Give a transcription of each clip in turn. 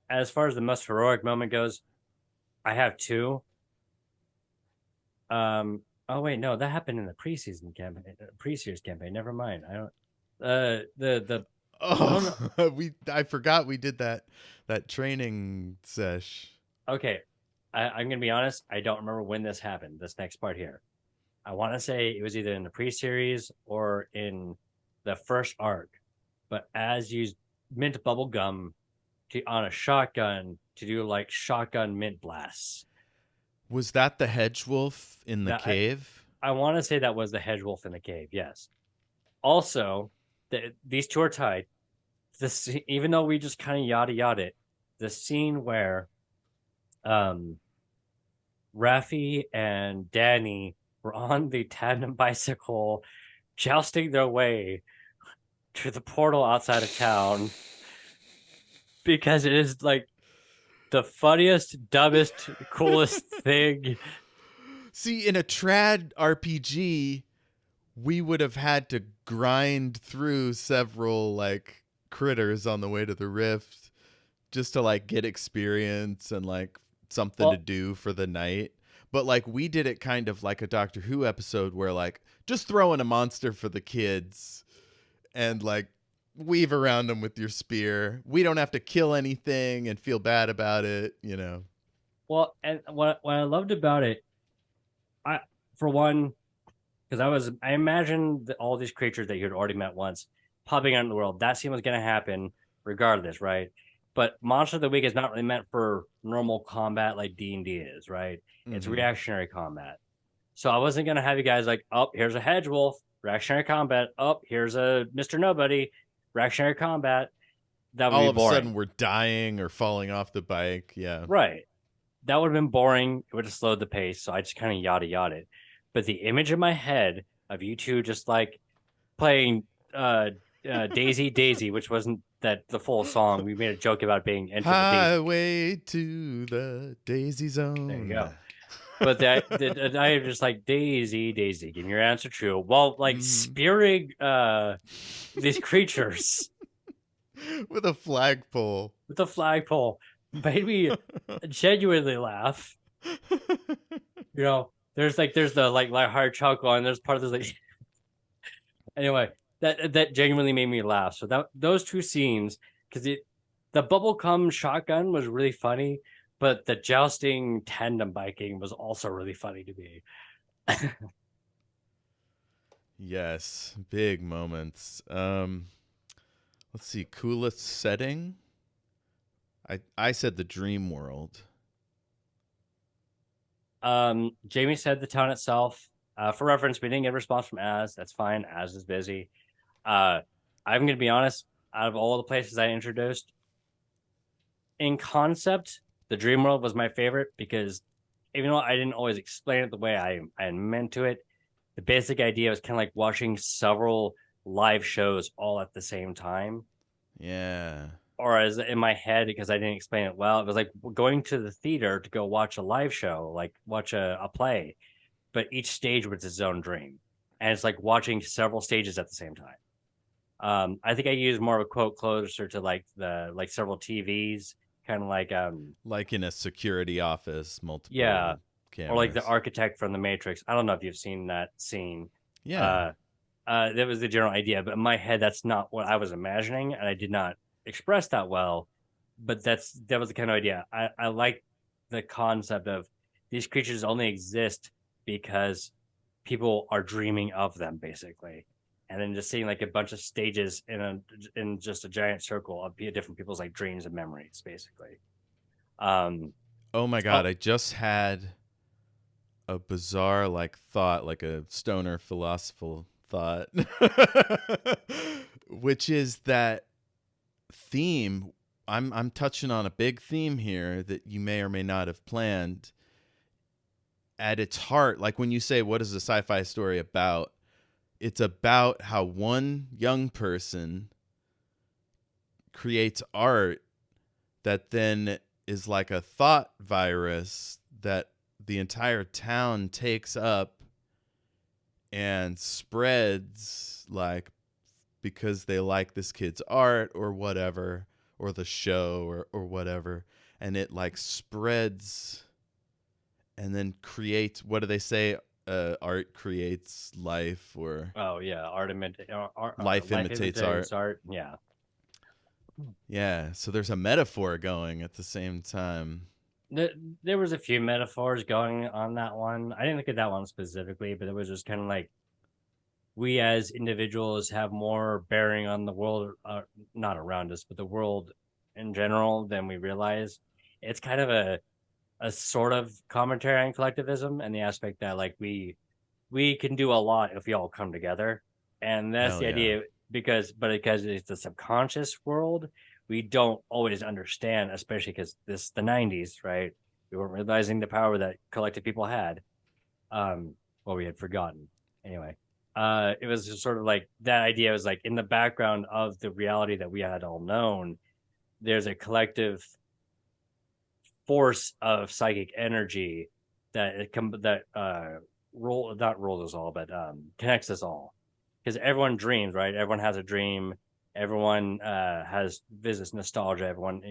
as far as the most heroic moment goes, I have two. Oh wait, no, that happened in the preseason campaign, pre-series campaign. Never mind. I don't. The I don't know. Oh, I forgot we did that training sesh. Okay, I'm gonna be honest. I don't remember when this happened. This next part here. I want to say it was either in the pre-series or in the first arc. But as you mint bubble gum on a shotgun to do like shotgun mint blasts. Was that the hedge wolf in the That cave? I want to say that was the hedge wolf in the cave. Yes. Also, these two are tied. This, even though we just kind of yada yada it, the scene where um Rafi and Danny were on the tandem bicycle jousting their way to the portal outside of town because it is like the funniest, dumbest, coolest thing. See, in a trad RPG, we would have had to grind through several like critters on the way to the rift just to like get experience and like something to Well, do for the night. But like we did it kind of like a Doctor Who episode where like just throw in a monster for the kids and like weave around them with your spear. We don't have to kill anything and feel bad about it, you know. and what I loved about it, I for one, because I imagined that all these creatures that you had already met once popping out in the world. That scene was going to happen regardless, right? But Monster of the Week is not really meant for normal combat like D&D is, right? It's Mm-hmm. reactionary combat. So I wasn't gonna have you guys like, oh, here's a hedge wolf, reactionary combat. Oh, here's a Mr. Nobody, reactionary combat. That would be All of a sudden boring. we're dying or falling off the bike. Yeah. Right. That would have been boring. It would have slowed the pace. So I just kind of yada yada it. But the image in my head of you two just like playing Daisy Daisy, which wasn't that the full song. We made a joke about being Enter the Daisy. Highway to the Daisy There you Zone. go. But I am just like Daisy, Daisy, give me your answer true. Well, like Mm-hmm. spearing these creatures With a flagpole. with a flagpole made me genuinely laugh. There's the like hard chuckle and there's part of this like anyway, that genuinely made me laugh. So that those two scenes, because it the bubblegum shotgun was really funny, but the jousting tandem biking was also really funny to me. Yes, big moments. Let's see, coolest setting. I said the dream world. Jamie said the town itself. For reference, we didn't get a response from Az. That's fine. Az is busy. Uh, I'm gonna be honest. Out of all the places I introduced, in concept, the dream world was my favorite because even though I didn't always explain it the way I meant to it, the basic idea was kind of like watching several live shows all at the same time. Yeah. Or as in my head, because I didn't explain it well, it was like going to the theater to go watch a live show, like watch a play, but each stage was its own dream. And it's like watching several stages at the same time. I think I use more of a quote closer to like the like several TVs, kind of like Like in a security office, yeah, multiple or like the cameras. architect from the Matrix. I don't know if you've seen that scene. Yeah. Uh, that was the general idea, but in my head, that's not what I was imagining, and I did not express that well. But that was the kind of idea. I like the concept of these creatures only exist because people are dreaming of them, basically, and then just seeing like a bunch of stages in just a giant circle of different people's like dreams and memories, basically. Um, Oh my god, oh, I just had a bizarre like thought, like a stoner philosophical thought. Which is that theme. I'm touching on a big theme here that you may or may not have planned. At its heart, like when you say what is a sci-fi story about, it's about how one young person creates art that then is like a thought virus that the entire town takes up and spreads, like because they like this kid's art or whatever, or the show or whatever, and it like spreads and then creates, what do they say, art creates life, or Oh yeah, life life imitates art. imitates art. Yeah. Yeah, so there's a metaphor going at the same time. There, there was a few metaphors going on that one. I didn't look at that one specifically, but it was just kind of like we as individuals have more bearing on the world, not around us, but the world in general than we realize. It's kind of a sort of commentary on collectivism and the aspect that like we can do a lot if we all come together, and that's Hell the yeah. idea. Because it's the subconscious world, we don't always understand, especially because this is the 90s, right? We weren't realizing the power that collective people had. Well, we had forgotten anyway. It was just sort of like that idea was like in the background of the reality that we had all known. There's a collective force of psychic energy that roll us all, but connects us all. Because everyone dreams, right? Everyone has a dream. Everyone has visits nostalgia. Everyone,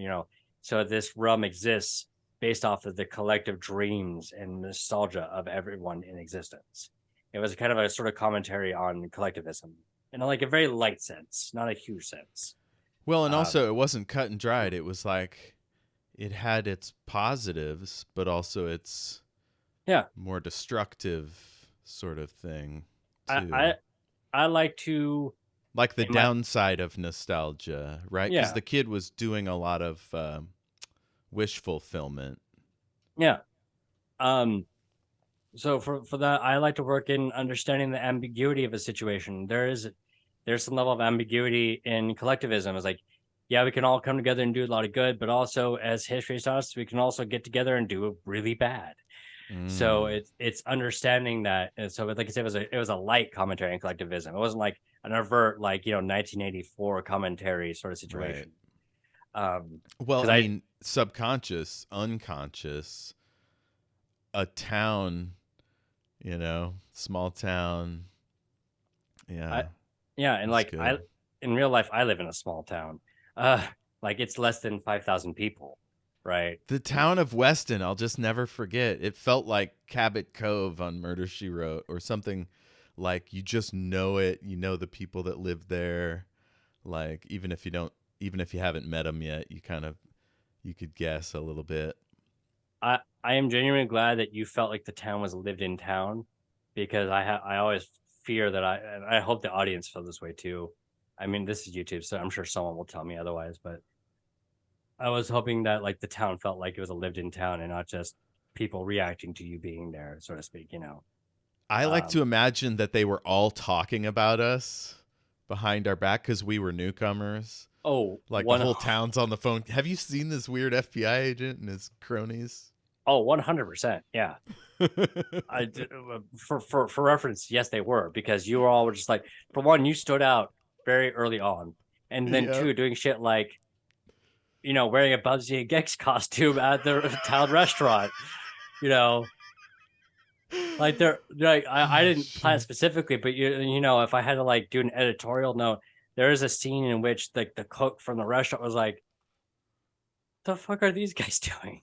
so this realm exists based off of the collective dreams and nostalgia of everyone in existence. It was kind of a sort of commentary on collectivism in like a very light sense, not a huge sense. Well, and Um, also it wasn't cut and dried. It was like it had its positives, but also its yeah, more destructive sort of thing I, I too. I like to Like the in my downside of nostalgia, right? Because yeah the kid was doing a lot of wish fulfillment. yeah. Um, so for that, I like to work in understanding the ambiguity of a situation. There's some level of ambiguity in collectivism. It's like, yeah, we can all come together and do a lot of good, but also as history taught us, we can also get together and do really bad. So Mm, it's understanding that. And so, like I said, it was a light commentary on collectivism. It wasn't like an overt, like 1984 commentary sort of right. situation. Well, Because I I mean, subconscious, unconscious, a town, small town. I Yeah, yeah, and that's like good. in real life, I live in a small town. Like it's less than 5,000 people, right? The town of Weston, I'll just never forget. It felt like Cabot Cove on Murder She Wrote, or something. Like you just know it. You know the people that live there. Like even if you haven't met them yet, you could guess a little bit. I am genuinely glad that you felt like the town was a lived in town, because I always fear that and I hope the audience felt this way too. I mean, this is YouTube, so I'm sure someone will tell me otherwise, but I was hoping that like the town felt like it was a lived in town and not just people reacting to you being there, so to speak. I like to Um, imagine that they were all talking about us behind our back because we were newcomers. oh, Like the whole town's on the phone. Have you seen this weird FBI agent and his cronies? 100%. Yeah. For reference, yes, they were, because you were all just like, for one, you stood out very early on, and then Yep. two, doing shit like wearing a Bubsy and Gex costume at the town restaurant. You know, like they're like I Oh didn't plan it shit. specifically, but if I had to like do an editorial note, there is a scene in which the cook from the restaurant was like, "The fuck are these guys doing?"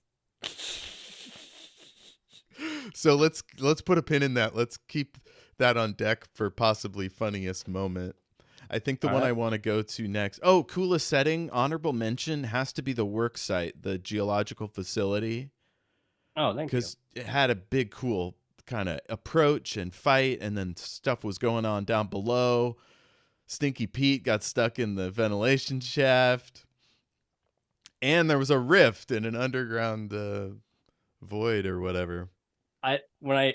So let's put a pin in that. Let's keep that on deck for possibly funniest moment. I think the All one I right. want to go to next. Oh, coolest setting, honorable mention has to be the work site, the geological facility, Oh, thank you. because it had a big, cool kind of approach and fight, and then stuff was going on down below. Stinky Pete got stuck in the ventilation shaft, and there was a rift in an underground void or whatever. I when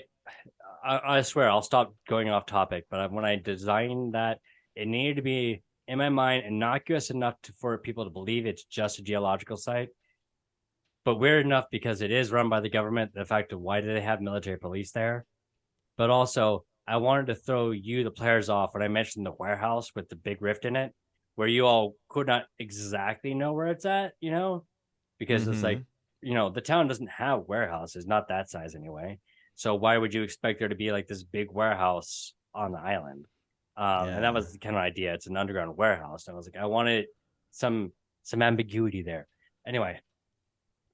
I swear I'll stop going off topic, but when I designed that, it needed to be in my mind innocuous enough for people to believe it's just a geological site, but weird enough because it is run by the government. The fact of why do they have military police there? But also, I wanted to throw you, the players, off when I mentioned the warehouse with the big rift in it, where you all could not exactly know where it's at, because it's Mm-hmm. like, the town doesn't have warehouses, not that size anyway. So why would you expect there to be like this big warehouse on the island? And that Yeah. was the kind of idea. It's an underground warehouse. And I was like, I wanted some some ambiguity there. Anyway,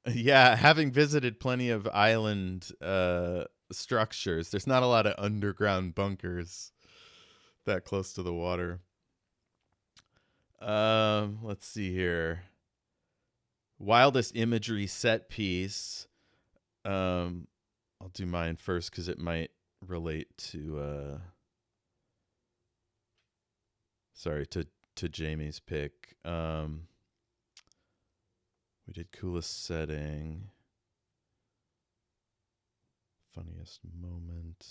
Yeah, having visited plenty of island structures, there's not a lot of underground bunkers that close to the water. Let's see here. Wildest imagery set piece. I'll do mine first because it might relate to sorry, to Jamie's pick. We did coolest setting. Funniest moment.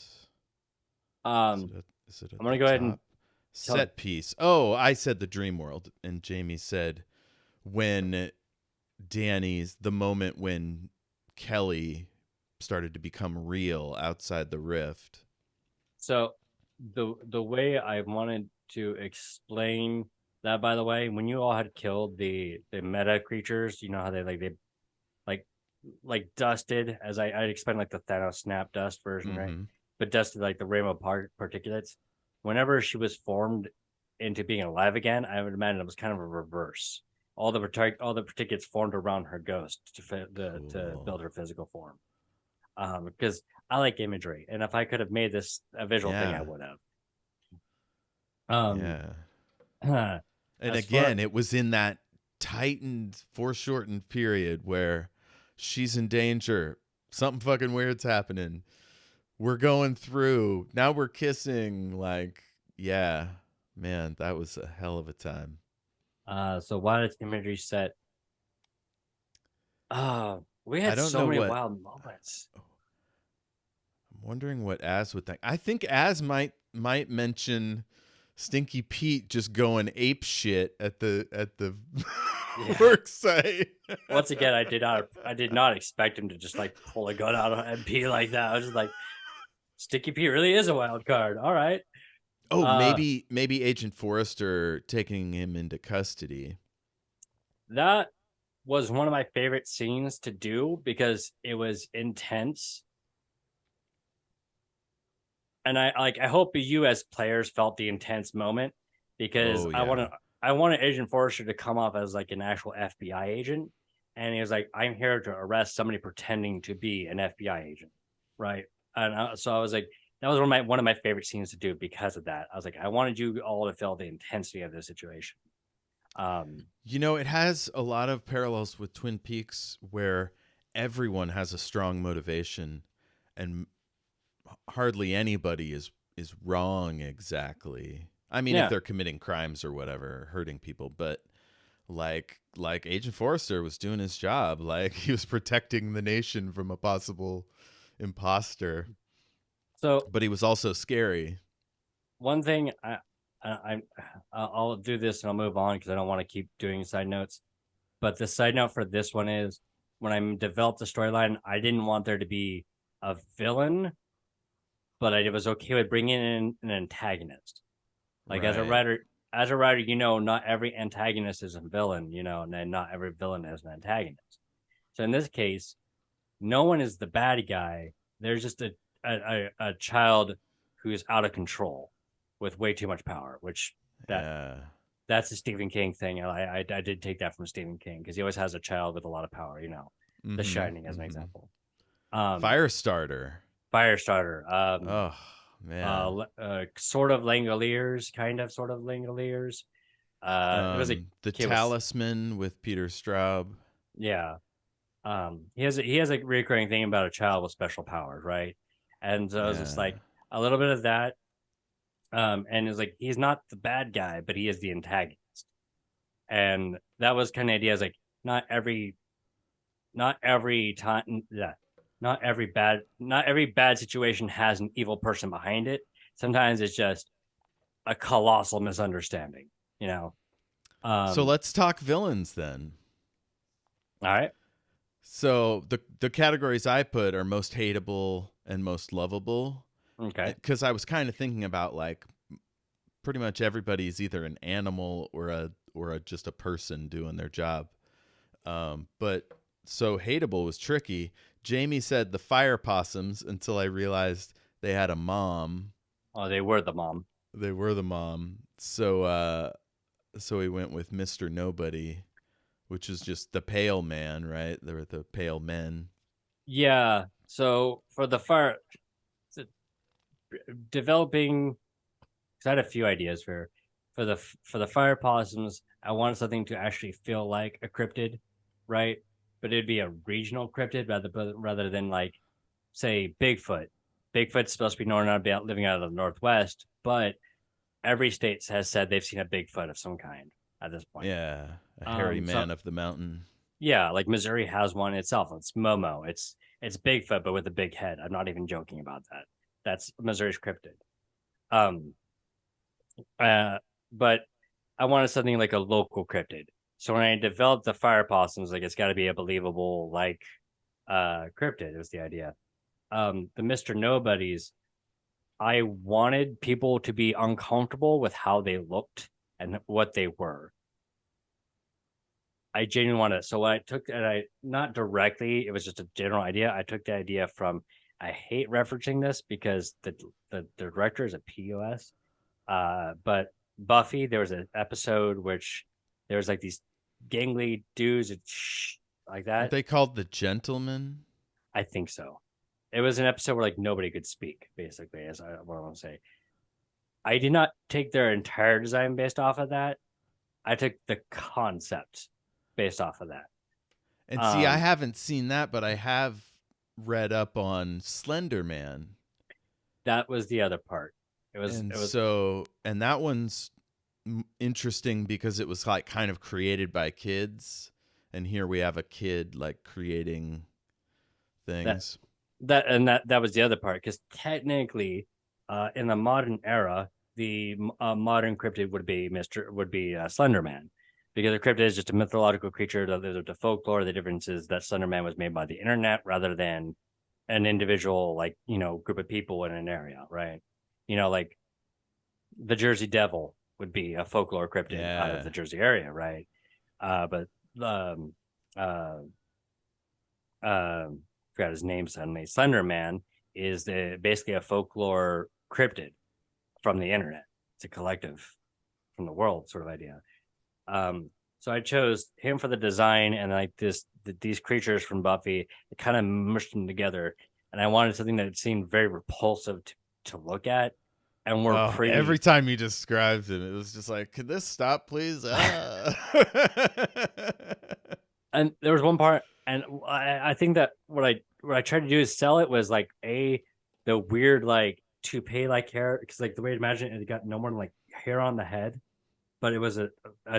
I'm Is it at gonna the go ahead and top? tell Set piece. Oh, I said the dream world, and Jamie said when the moment when Kelly started to become real outside the rift. so the way I wanted to explain that, by the way, when you all had killed the meta creatures, you know how they like dusted, as I explained, like the Thanos snap dust version, right? Mm-hmm. But dusted like the rainbow particulates. Whenever she was formed into being alive again, I would imagine it was kind of a reverse. All the particulates formed around her ghost to Cool. build her physical form. Because I like imagery, and if I could have made this a visual thing, I Yeah. would have. Um, Yeah. as And far again, it was in that tightened, foreshortened period where she's in danger. Something fucking weird's happening. We're going through. Now we're kissing. Like, yeah, man, that was a hell of a time. so why does imagery set? We I had don't so know many what. wild moments. I'm wondering what Az would think. I think Az might mention Stinky Pete just going ape shit at the Yeah. work site. Once again, I did not expect him to just like pull a gun out and be like that. I was just like, Sticky P really is a wild card. All right. Oh, Uh maybe Agent Forrester taking him into custody. that was one of my favorite scenes to do because it was intense. And I hope you as players felt the intense moment because Oh I want yeah. to I wanted Agent Forrester to come off as like an actual FBI agent. And he was like, I'm here to arrest somebody pretending to be an FBI agent. Right. So I was like, that was one of my favorite scenes to do because of that. I was like, I wanted you all to feel the intensity of this situation. Um, You know, it has a lot of parallels with Twin Peaks where everyone has a strong motivation and hardly anybody is wrong exactly. I mean, if yeah. they're committing crimes or whatever, hurting people, but like Agent Forrester was doing his job, like he was protecting the nation from a possible imposter, So but he was also scary. one thing I I'll do this and I'll move on because I don't want to keep doing side notes. But the side note for this one is when I developed the storyline, I didn't want there to be a villain, but I was okay with bringing in an antagonist. Like Right. as a writer, not every antagonist is a villain, and not every villain is an antagonist. So in this case, no one is the bad guy. There's just a child who's out of control with way too much power, which that Yeah. that's a Stephen King thing. I did take that from Stephen King because he always has a child with a lot of power. The Mhm. Shining as an Mhm. example. Um, Firestarter. Firestarter. Oh, man. Sort of Langoliers, kind of sort of Langoliers. It was a The kid with Talisman with Peter Straub. yeah. He has a recurring thing about a child with special powers, right? And so it's just Yeah. like a little bit of that. And it's like he's not the bad guy, but he is the antagonist. And that was kind of the idea. Is like not every not every time yeah, not every bad situation has an evil person behind it. Sometimes it's just a colossal misunderstanding, you know. So Um, let's talk villains then. all right. So the categories I put are most hateable and most lovable, Okay. because I was kind of thinking about like pretty much everybody is either an animal or a just a person doing their job. But so hateable was tricky. Jamie said the fire possums until I realized they had a mom. Oh, they were the mom. They were the mom. So we went with Mr. Nobody. which is just the pale man, right? They're the pale men. Yeah. So for the fire, developing, 'cause I had a few ideas for the fire possums. I wanted something to actually feel like a cryptid, right? But it'd be a regional cryptid rather than like say Bigfoot. Bigfoot's supposed to be known about living out of the Northwest, but every state has said they've seen a Bigfoot of some kind at this point. Yeah, a hairy So man of the mountain. yeah, like Missouri has one itself. It's Momo. It's Bigfoot, but with a big head. I'm not even joking about that. That's Missouri's cryptid. Um, but I wanted something like a local cryptid. So when I developed the fire possums, like it's got to be a believable like cryptid. Was the idea. The Mister Nobodies. I wanted people to be uncomfortable with how they looked and what they were. I genuinely wanted it. So what I took, and I not directly, it was just a general idea. I took the idea from. I hate referencing this because the director is a POS. But Buffy, there was an episode which there was like these gangly dudes and like Aren't that. they called the gentlemen? I think so. It was an episode where like nobody could speak, basically, what I want to say. I did not take their entire design based off of that. I took the concept based off of that. And see, I Um, haven't seen that, but I have read up on Slender Man. that was the other part. And It was so, and that one's interesting because it was like kind of created by kids. And here we have a kid like creating that things. that was the other part because technically, in the modern era, the modern cryptid would be Slender Man, because the cryptid is just a mythological creature that lives up to folklore. The difference is that Slender Man was made by the internet rather than an individual like group of people in an area, right? Like the Jersey Devil would be a folklore cryptid out of Yeah. the Jersey area, right? But um, uh, forgot his name suddenly. Slender Man is basically a folklore cryptid from the internet. It's a collective from the world sort of idea. So I chose him for the design and like these creatures from Buffy. It kind of mushed them together, and I wanted something that seemed very repulsive to look at, and were Oh, every pretty. time you described it, it was just like, could this stop, please? And there was one part, and I think that what I tried to do is sell it was like the weird like toupee like hair, because like the way to imagine it, it got no more than like hair on the head, but it was a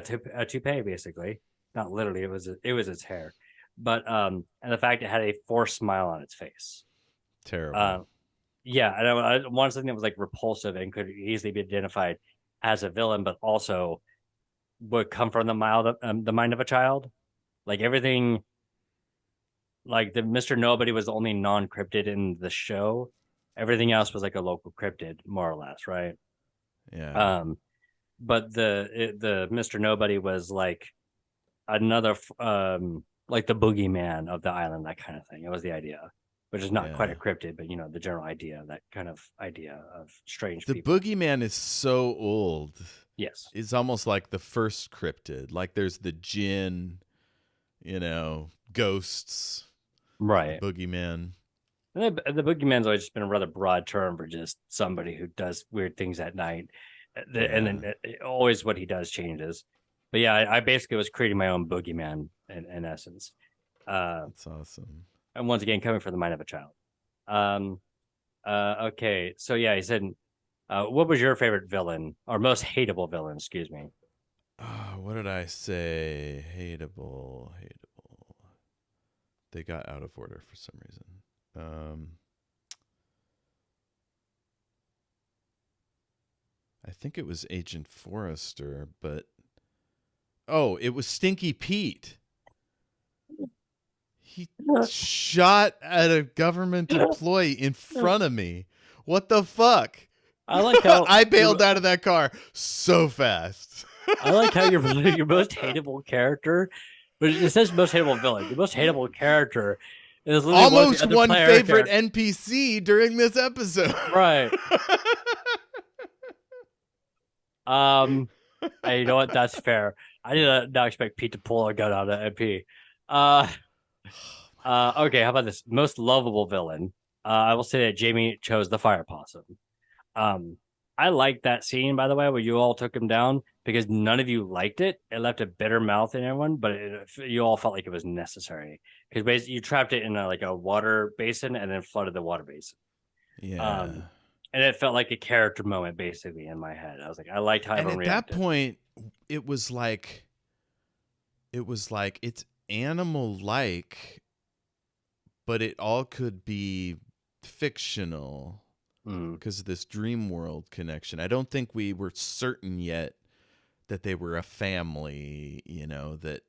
toupee basically, not literally. It was its hair, but and the fact it had a forced smile on its face. Terrible. Um, yeah, and I wanted something that was like repulsive and could easily be identified as a villain, but also would come from the mind of a child. Like everything, like the Mister Nobody was the only non cryptid in the show. Everything else was like a local cryptid, more or less, right? Yeah. Um, but the Mister Nobody was like another like the boogeyman of the island, that kind of thing. It was the idea, which is not quite Yeah. a cryptid, but the general idea, that kind of idea of strange The people. boogeyman is so old. Yes, It's almost like the first cryptid. Like there's the jinn, ghosts, the right. boogeyman. And the boogeyman's always just been a rather broad term for just somebody who does weird things at night, and Yeah. then always what he does changes. But yeah, I basically was creating my own boogeyman in essence. Uh, That's awesome. and once again, coming from the mind of a child. Um, okay, so yeah, he said, what was your favorite villain or most hateable villain? Excuse me. What did I say? Hateable, hateable. They got out of order for some reason. I think it was Agent Forrester, but it was Stinky Pete. He shot at a government employee in front of me. What the fuck? I like how I bailed out of that car so fast. I like how your most hateable character, but it says most hateable villain. Your most hateable character is literally Almost one favorite character. NPC during this episode. Right. You know what? That's fair. I did not expect Pete to pull a gun out of MP. Uh, Oh my god. okay, how about this? Most lovable villain. I will say that Jamie chose the fire possum. Um, I liked that scene, by the way, where you all took him down because none of you liked it. It left a bitter mouth in everyone, but you all felt like it was necessary because basically you trapped it in like a water basin and then flooded the water basin. Um, Yeah. and it felt like a character moment basically in my head. I was like, I liked how And everyone at that reacted. point, it was like it's animal like, but it all could be fictional Mm. because of this dream world connection. I don't think we were certain yet that they were a family, that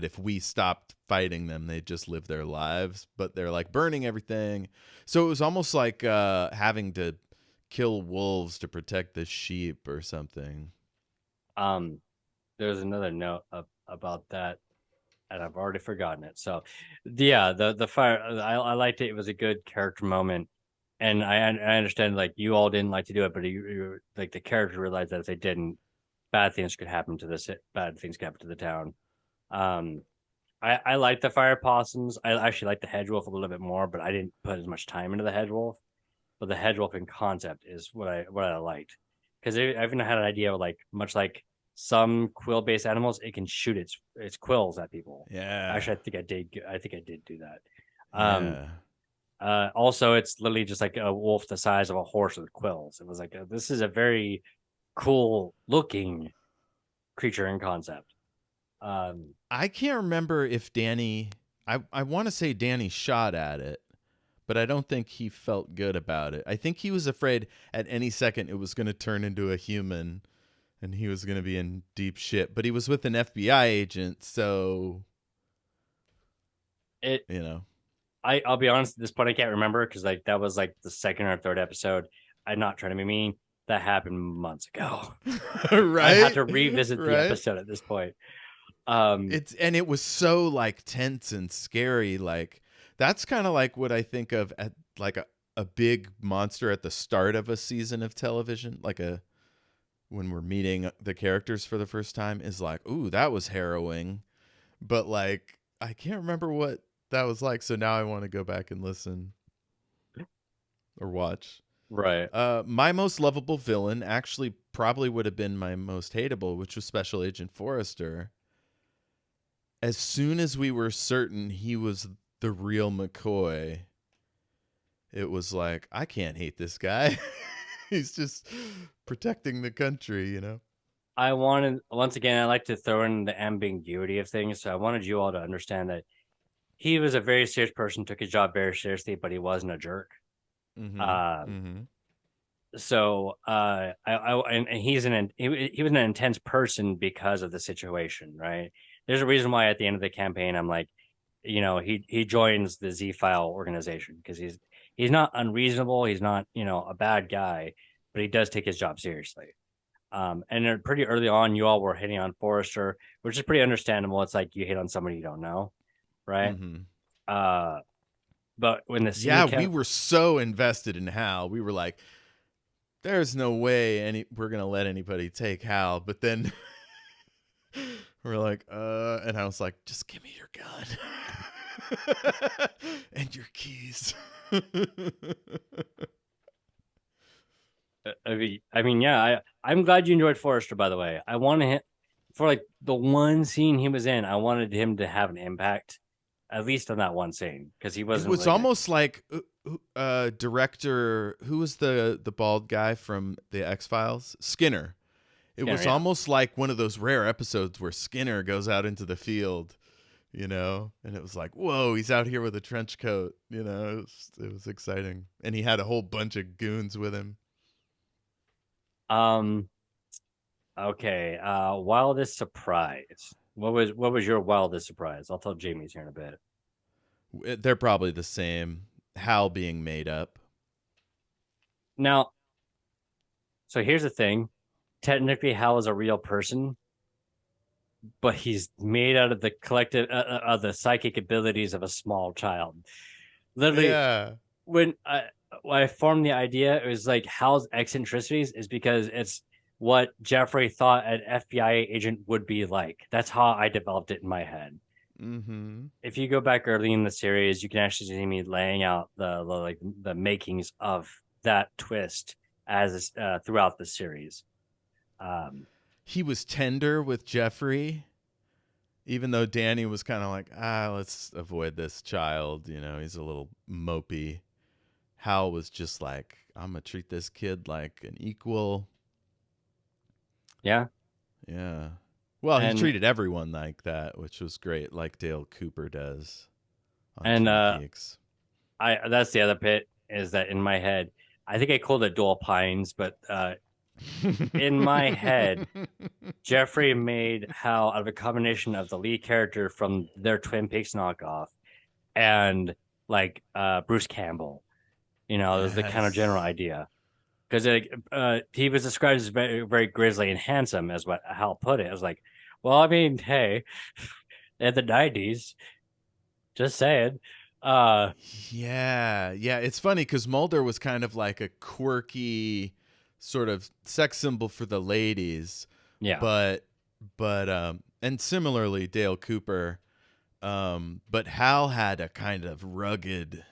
if we stopped fighting them, they'd just live their lives, but they're like burning everything. So it was almost like having to kill wolves to protect the sheep or something. Um, there's another note about that, and I've already forgotten it. So, yeah, the fire. I liked it. It was a good character moment, and I understand like you all didn't like to do it, but you like the character realized that if they didn't, bad things could happen to this. Bad things could happen to the town. Um, I like the fire possums. I actually like the hedge wolf a little bit more, but I didn't put as much time into the hedge wolf. But the hedge wolf in concept is what I liked because I even had an idea of like much like some quill based animals, it can shoot its quills at people. Yeah. Actually, I think I did. I think I did do that. Um, Yeah. also, it's literally just like a wolf the size of a horse with quills. It was like this is a very cool looking creature in concept. Um, I can't remember if I want to say Danny shot at it, but I don't think he felt good about it. I think he was afraid at any second it was going to turn into a human and he was going to be in deep shit. But he was with an FBI agent, so, it you know. I'll be honest at this point I can't remember because like that was like the second or third episode. I'm not trying to be mean. That happened months ago. I'd have Right? to revisit the Right? episode at this point. Um, It was so like tense and scary. Like that's kind of like what I think of at like a big monster at the start of a season of television, like a when we're meeting the characters for the first time is like, ooh, that was harrowing. But like I can't remember what that was like, so now I want to go back and listen or watch. right. My most lovable villain actually probably would have been my most hateable, which was Special Agent Forrester. As soon as we were certain he was the real McCoy, it was like, I can't hate this guy. He's just protecting the country. I wanted once again I like to throw in the ambiguity of things. So I wanted you all to understand that he was a very serious person, took his job very seriously, but he wasn't a jerk. Mm-hmm. Um, Mm-hmm. so and he was an intense person because of the situation, right? There's a reason why at the end of the campaign I'm like, he joins the Z File organization because he's not unreasonable, he's not a bad guy, but he does take his job seriously. And then pretty early on, you all were hitting on Forrester, which is pretty understandable. It's like you hit on somebody you don't know, right? Mm-hmm. Uh, but when the scene Yeah, we kept were so invested in Hal. We were like, there's no way we're gonna let anybody take Hal. But then we're like, and I was like, just give me your gun and your keys. I mean, yeah, I'm glad you enjoyed Forrester. By the way, I wanted him for like the one scene he was in. I wanted him to have an impact, at least on that one scene, because he It wasn't was really good. almost like director who was the bald guy from the X-Files? Skinner. It Skinner, was yeah. almost like one of those rare episodes where Skinner goes out into the field, and it was like, whoa, he's out here with a trench coat. It was exciting. And he had a whole bunch of goons with him. Um. Okay. Wildest surprise. What was your wildest surprise? I'll tell Jamie's here in a bit. They're probably the same. Hal being made up. Now, so here's the thing. Technically, Hal is a real person, but he's made out of the collective of the psychic abilities of a small child. Literally, Yeah. when I formed the idea, it was like Hal's eccentricities is because it's what Jeffrey thought an FBI agent would be like. That's how I developed it in my head. Mm-hmm. If you go back early in the series, you can actually see me laying out the makings of that twist as throughout the series. Um, He was tender with Jeffrey, even though Danny was kind of like, let's avoid this child. You know, he's a little mopey. Hal was just like, I'm gonna treat this kid like an equal. yeah, Yeah. Well, he and treated everyone like that, which was great, like Dale Cooper does on and Twin Peaks. I that's the other bit is that in my head, I think I called it dual pines, but in my head, Jeffrey made Hal out of a combination of the lead character from their Twin Peaks knockoff and like Bruce Campbell. You know, it was the kind of general Yes. idea because he was described as very, very grizzly and handsome, as what Hal put it. I was like, well, I mean, hey, in the '90s, just saying. Uh, Yeah, yeah. It's funny because Mulder was kind of like a quirky sort of sex symbol for the ladies, yeah, but and similarly Dale Cooper, but Hal had a kind of rugged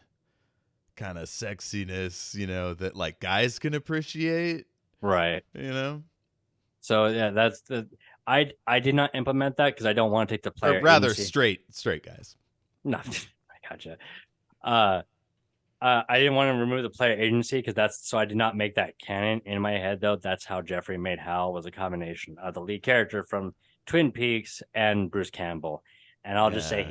kind of sexiness, you know, that like guys can appreciate, right. you know, So yeah, that's the I did not implement that because I don't want to take the or player rather agency. straight guys. No, I gotcha. Uh, I didn't want to remove the player agency because that's so I did not make that canon in my head though. That's how Jeffrey made Hal was a combination of the lead character from Twin Peaks and Bruce Campbell, and I'll just say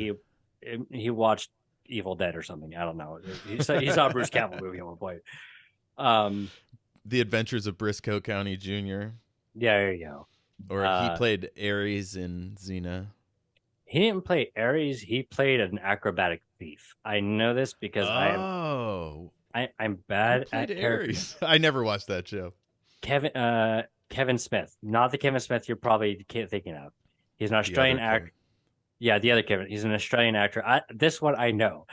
Yeah. he watched Evil Dead or something. I don't know. He saw a Bruce Campbell movie at one point. Um, The Adventures of Briscoe County Jr. yeah, there you go. Or he Uh, played Ares in Xena. he didn't play Ares. He played an acrobatic thief. I know this because Oh, I'm who bad played at character Ares? I never watched that show. Kevin Kevin Smith, not the Kevin Smith you're probably thinking of. He's an The other Australian actor. Kevin. Yeah, the other Kevin. He's an Australian actor. This one I know.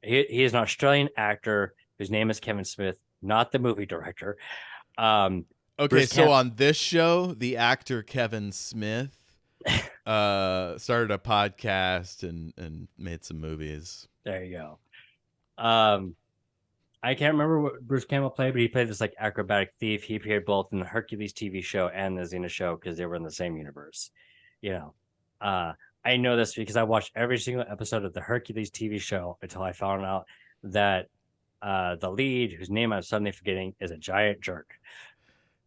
He is an Australian actor whose name is Kevin Smith, not the movie director. Um, Okay, Bruce so Camp. on this show, the actor Kevin Smith started a podcast and made some movies. There you go. Um, I can't remember what Bruce Campbell played, but he played this like acrobatic thief. He appeared both in the Hercules TV show and the Xena show because they were in the same universe. You know, uh, I know this because I watched every single episode of the Hercules TV show until I found out that the lead, whose name I'm suddenly forgetting, is a giant jerk.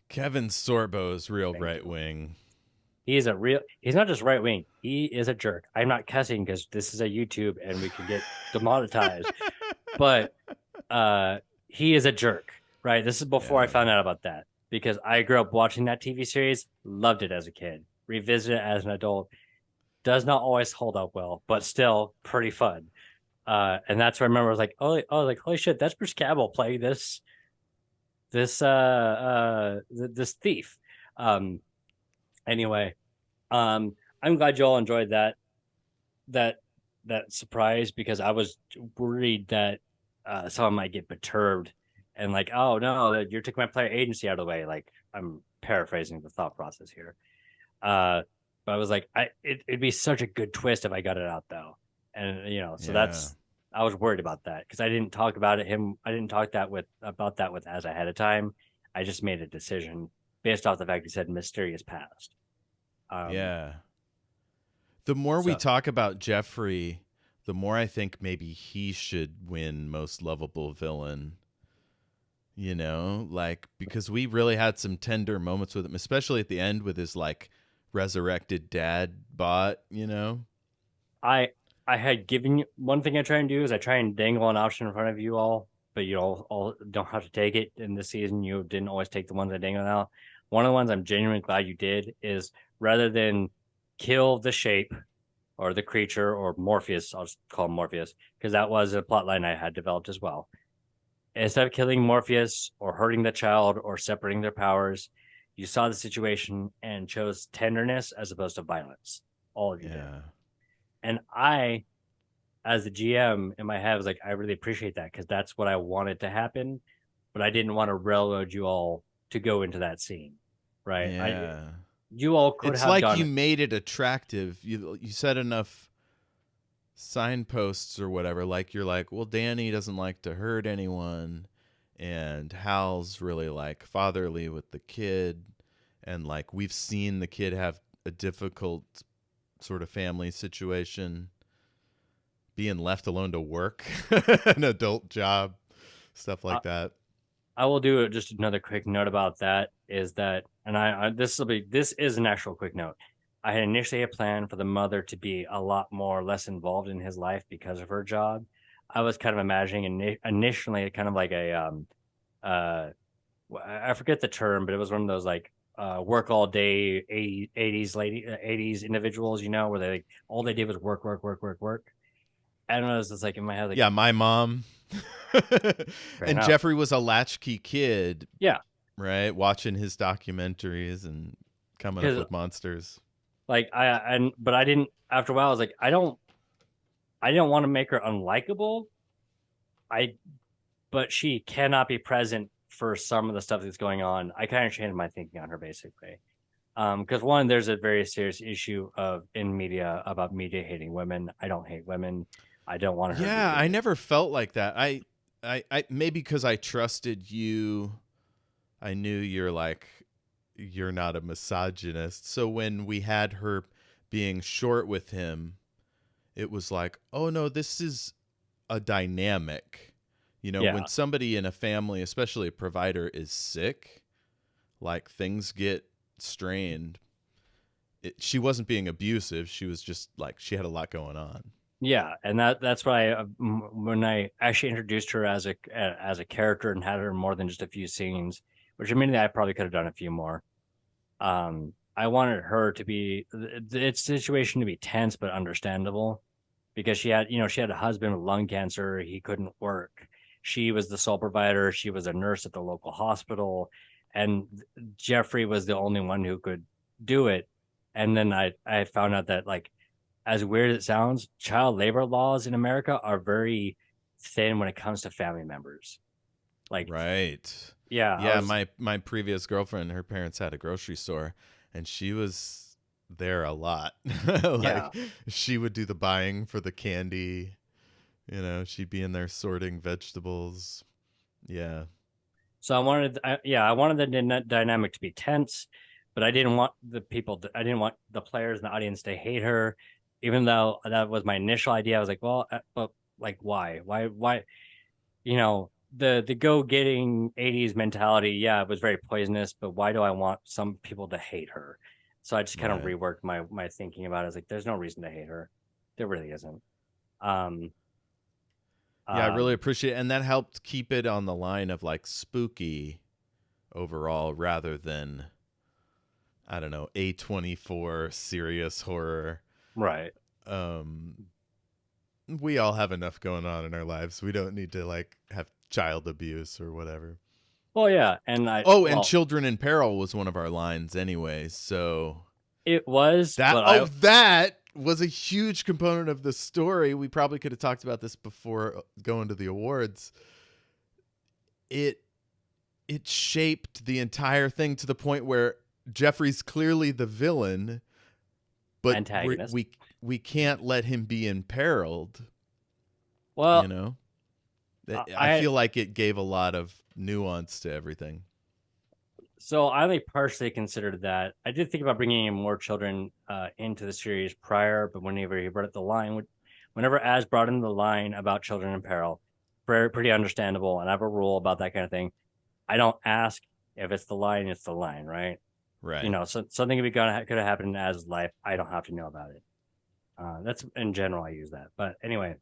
Kevin Sorbo's real Thank right you. wing. He's not just right wing. He is a jerk. I'm not cussing because this is a YouTube and we could get demonetized. But uh he is a jerk, right? This is before I Yeah. found out about that because I grew up watching that TV series, loved it as a kid, revisited it as an adult. Does not always hold up well, but still pretty fun. And that's where I remember I was like, like holy shit, that's Bruce Campbell playing this thief. Um, anyway, I'm glad you all enjoyed that that surprise because I was worried that someone might get perturbed and like, oh no, you're taking my player agency out of the way. Like I'm paraphrasing the thought process here. Uh, but I was like, it'd be such a good twist if I got it out though, and so Yeah. that's I was worried about that because I didn't talk about it. I didn't talk that with about that with as ahead of time. I just made a decision based off the fact he said mysterious past. Um, Yeah. The more we so talk about Jeffrey, the more I think maybe he should win most lovable villain. You know, like because we really had some tender moments with him, especially at the end with his like resurrected dad bot, you know? I I had given you one thing I try and do is I try and dangle an option in front of you but you all don't have to take it in this season. You didn't always take the ones I dangled out. One of the ones I'm genuinely glad you did is rather than kill the shape or the creature or Morpheus, I'll just call him Morpheus, because that was a plot line I had developed as well. Instead of killing Morpheus or hurting the child or separating their powers, you saw the situation and chose tenderness as opposed to violence. All of you did. Yeah. And I, as the GM in my head, was like, I really appreciate that because that's what I wanted to happen, but I didn't want to railroad you all to go into that scene, right? Yeah. You all could It's have like done you it. made it attractive. You said enough signposts or whatever. Like you're like, well, Danny doesn't like to hurt anyone, and Hal's really like fatherly with the kid, and like we've seen the kid have a difficult sort of family situation, being left alone to work an adult job, stuff I, like that. I will do just another quick note about that is that, and this is an actual quick note. I had initially a plan for the mother to be a lot more less involved in his life because of her job. I was kind of imagining initially kind of like a uh I forget the term, but it was one of those like work all day 80s lady 80s individuals, where they like all they did was work, work, work, work, work. I don't know, it was just like in my head, like Yeah, my mom. fair And enough. Jeffrey was a latchkey kid, Yeah, right? Watching his documentaries and coming up because with monsters. like but I didn't after a while I was like I didn't want to make her unlikable. I But she cannot be present for some of the stuff that's going on. I kind of changed my thinking on her basically. Because one, there's a very serious issue of in media about media hating women. I don't hate women. I don't want her to Yeah, do I it. never felt like that. I maybe because I trusted you, I knew you're not a misogynist. So when we had her being short with him, it was like, oh no, this is a dynamic. When Yeah, somebody in a family, especially a provider, is sick, like things get strained. She wasn't being abusive. She was just like she had a lot going on. yeah, and that's why when I actually introduced her as a character and had her more than just a few scenes, which admittedly I probably could have done a few more. I wanted her to be its situation to be tense but understandable because she had a husband with lung cancer. He couldn't work. She was the sole provider. She was a nurse at the local hospital, and Jeffrey was the only one who could do it. And then I found out that, like, as weird as it sounds, child labor laws in America are very thin when it comes to family members. Like, Right. yeah, I Yeah, was, my previous girlfriend, her parents had a grocery store, and she was there a lot. yeah. Like she would do the buying for the candy. She'd be in there sorting vegetables. Yeah. So I wanted the dynamic to be tense, but I didn't want I didn't want the players in the audience to hate her, even though that was my initial idea. I was like, well, but like, why? The go getting '80s mentality, yeah, it was very poisonous, but why do I want some people to hate her? So I just kind of Right. reworked my thinking about it. I was like, there's no reason to hate her. There really isn't. Um, Yeah, I really um, appreciate it. And that helped keep it on the line of like spooky overall rather than I don't know, A24 serious horror. right. Um we all have enough going on in our lives. We don't need to like have child abuse or whatever. Well, yeah, Oh, and children in peril was one of our lines anyway. So it was, that but that was a huge component of the story. We probably could have talked about this before going to the awards. It it shaped the entire thing to the point where Jeffrey's clearly the villain, but antagonist. we can't let him be imperiled. You Well, know, I I feel like it gave a lot of nuance to everything. so I only partially considered that. I did think about bringing in more children into the series prior, but whenever he brought up the line, whenever Az brought in the line about children in peril, pretty understandable. And I have a rule about that kind of thing. I don't ask if it's the line, it's the line, right? Right. So something could have happened in Az's life. I don't have to know about it. That's in general. I use that, but anyway,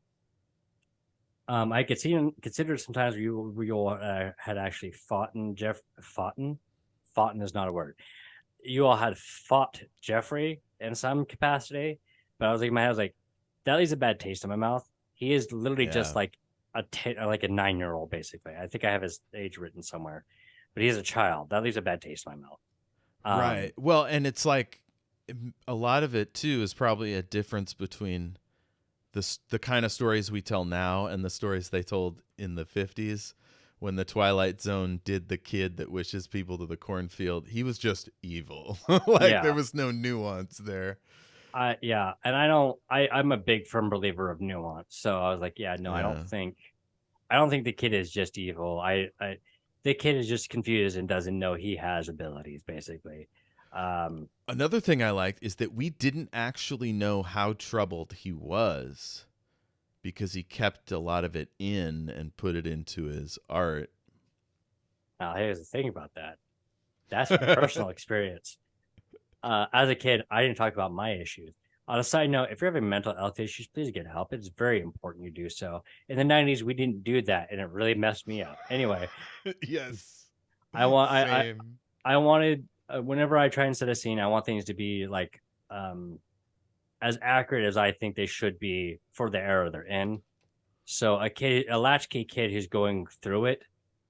I could see and consider sometimes you had actually fought is not a word. You all had fought Jeffrey in some capacity, but I was like, my head was like, that leaves a bad taste in my mouth. He is literally just Yeah. like like a 9-year-old, basically. I think I have his age written somewhere, but he's a child. That leaves a bad taste in my mouth. Right. Well, and it's like a lot of it too is probably a difference between the kind of stories we tell now and the stories they told in the 50s when the Twilight Zone did the kid that wishes people to the cornfield, he was just evil. Like there Yeah. was no nuance there. Yeah, and I don't. I'm a big firm believer of nuance. So I was like, yeah, no, I don't Yeah. think. I don't think the kid is just evil. The kid is just confused and doesn't know he has abilities, basically. Um, Another thing I liked is that we didn't actually know how troubled he was because he kept a lot of it in and put it into his art. Now, here's the thing about that. That's from personal experience. As a kid, I didn't talk about my issues. On a side note, if you're having mental health issues, please get help. It's very important you do so. In the 90s, we didn't do that, and it really messed me up. Anyway, Yes. I want Same. I wanted whenever I try and set a scene, I want things to be like as accurate as I think they should be for the era they're in. So a latchkey kid who's going through it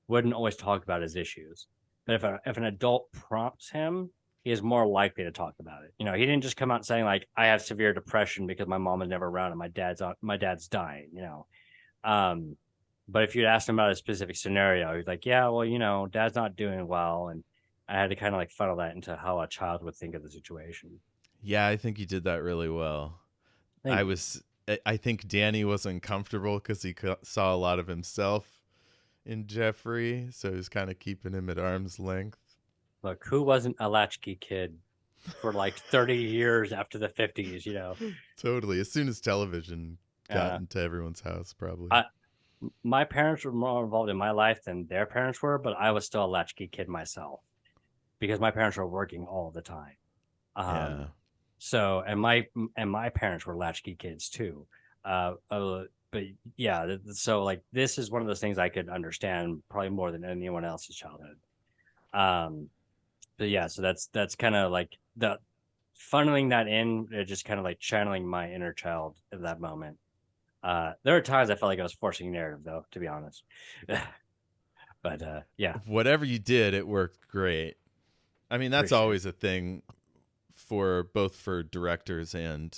wouldn't always talk about his issues. But if an adult prompts him, he is more likely to talk about it. You know, he didn't just come out saying like, "I have severe depression because my mom is never around and my dad's dying." You know, um, but if you'd asked him about a specific scenario, he's like, "Yeah, well, you know, dad's not doing well," and I had to kind of like funnel that into how a child would think of the situation. Yeah, I think you did that really well. Thank I you. was I think Danny was uncomfortable cuz saw a lot of himself in Jeffrey, so he was kind of keeping him at arm's length. Look, who wasn't a latchkey kid for like 30 years after the 50s, you know? Totally. As soon as television got Uh, into everyone's house, probably. I, my parents were more involved in my life than their parents were, but I was still a latchkey kid myself because my parents were working all the time. Um, Yeah. so and my parents were latchkey kids too. But yeah, so like this is one of those things I could understand probably more than anyone else's childhood. Um, but yeah, so that's kind of like the funneling that in, just kind of like channeling my inner child at that moment. There are times I felt like I was forcing narrative, though, to be honest. But yeah, Whatever you did, it worked great. I mean, that's appreciate it. always a thing for both for directors and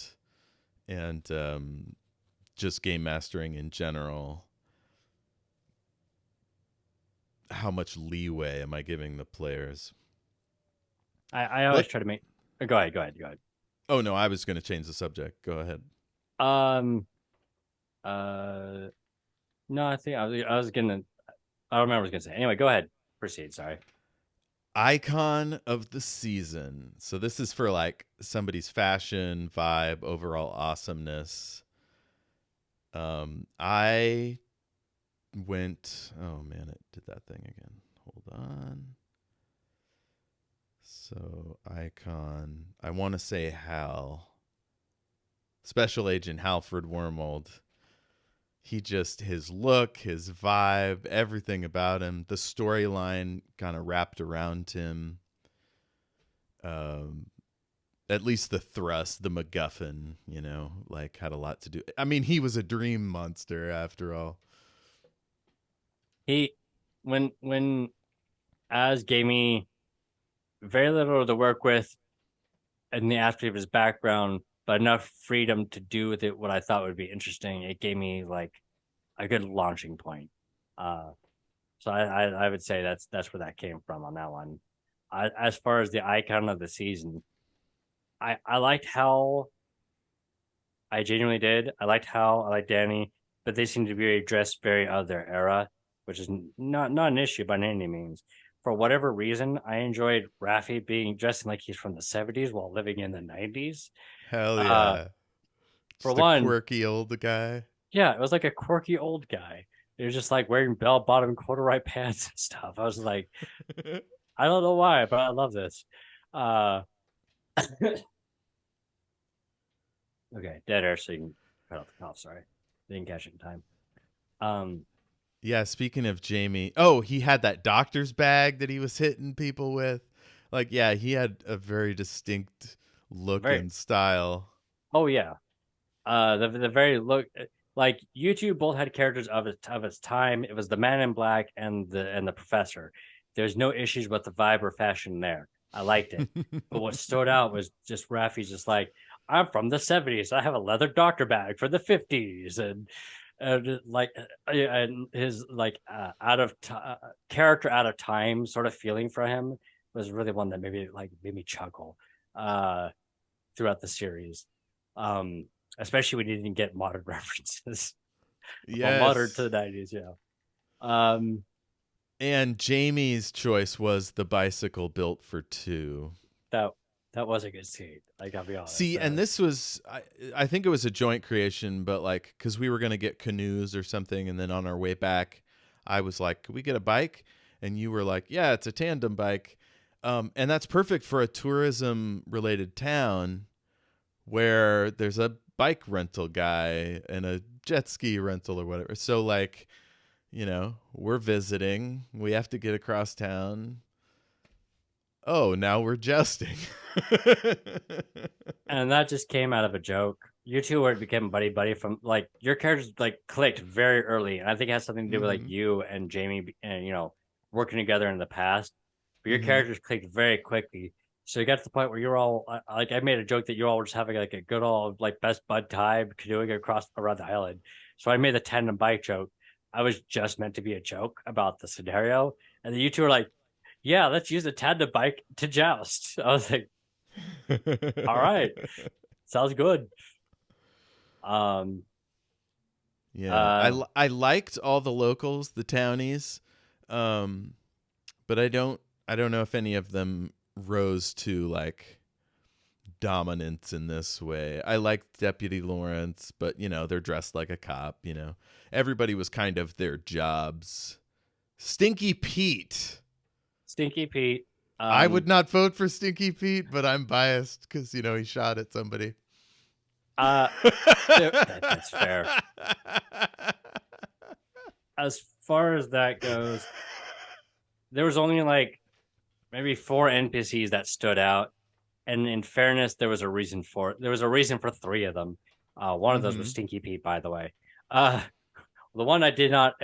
just game mastering in general. How much leeway am I giving the players? I always What? try to make. Go ahead, go ahead. Oh no, I was going to change the subject. Go ahead. Um, uh, no, I was gonna. I don't remember what I was gonna say. Anyway, go ahead. Proceed. Sorry. Icon of the season. So this is for like somebody's fashion, vibe, overall awesomeness. I went. Oh man, it did that thing again. Hold on. So icon. I want to say Hal. Special Agent Halford Wormold. He just his look, his vibe, everything about him, the storyline kind of wrapped around him. Um, at least the thrust, the MacGuffin, like had a lot to do. I mean, he was a dream monster after all. He when Az gave me very little to work with in the aspect of his background, but enough freedom to do with it what I thought would be interesting. It gave me like a good launching point. Uh, so I would say that's where that came from on that one. As far as the icon of the season, I liked how I genuinely did. I liked how I liked Danny, but they seem to be dressed very out of their era, which is not an issue by any means. For whatever reason, I enjoyed Raffi being dressed like he's from the 70s while living in the 90s. Hell Uh, yeah. for Just a one, quirky old guy. yeah, it was like a quirky old guy. He was just like wearing bell bottom corduroy pants and stuff. I was like, I don't know why, but I love this. Uh, okay, dead air, so you can cut off the cough. Sorry, didn't catch it in time. Um, Yeah, speaking of Jamie, oh, he had that doctor's bag that he was hitting people with. Like, yeah, he had a very distinct look very. and style. Oh yeah, the very look like you two both had characters of its time. It was the Man in Black and the Professor. There's no issues with the vibe or fashion there. I liked it, but what stood out was just Raffi's just like, I'm from the 70s. I have a leather doctor bag for the 50s, and like and his like character out of time sort of feeling for him was really one that maybe like made me chuckle uh throughout the series. Um Especially when you didn't get modern references. Well, modern to Yes. the 90s, yeah. Um And Jamie's choice was the bicycle built for two. that that was a good scene. I gotta be honest. See, and this was, I think it was a joint creation, but like, because we were going to get canoes or something. And then on our way back, I was like, could we get a bike? And you were like, yeah, it's a tandem bike. And that's perfect for a tourism related town where there's a bike rental guy and a jet ski rental or whatever. So, like, we're visiting, we have to get across town. Oh, now we're jousting. and that just came out of a joke. You two were became buddy buddy from like your characters like clicked very early, and I think it has something to do with like Mm-hmm. you and Jamie and working together in the past. But your Mm-hmm. characters clicked very quickly, so you got to the point where you're all like I made a joke that you all were just having like a good old like best bud time canoeing across around the island. So I made the tandem bike joke. I was just meant to be a joke about the scenario, and then you two were like, "Yeah, let's use a tandem bike to joust." I was like, "All right, sounds good." Um, Yeah, uh, I liked all the locals, the townies, um, but I don't know if any of them rose to like dominance in this way. I liked Deputy Lawrence, but they're dressed like a cop. Everybody was kind of their jobs. Stinky Pete. Stinky Pete. I Um, would not vote for Stinky Pete, but I'm biased because he shot at somebody. uh, that's fair. As far as that goes, there was only like maybe four NPCs that stood out, and in fairness, there was a reason for it. There was a reason for three of them. One of those was Mm-hmm. Stinky Pete, by the way. Uh, the one I did not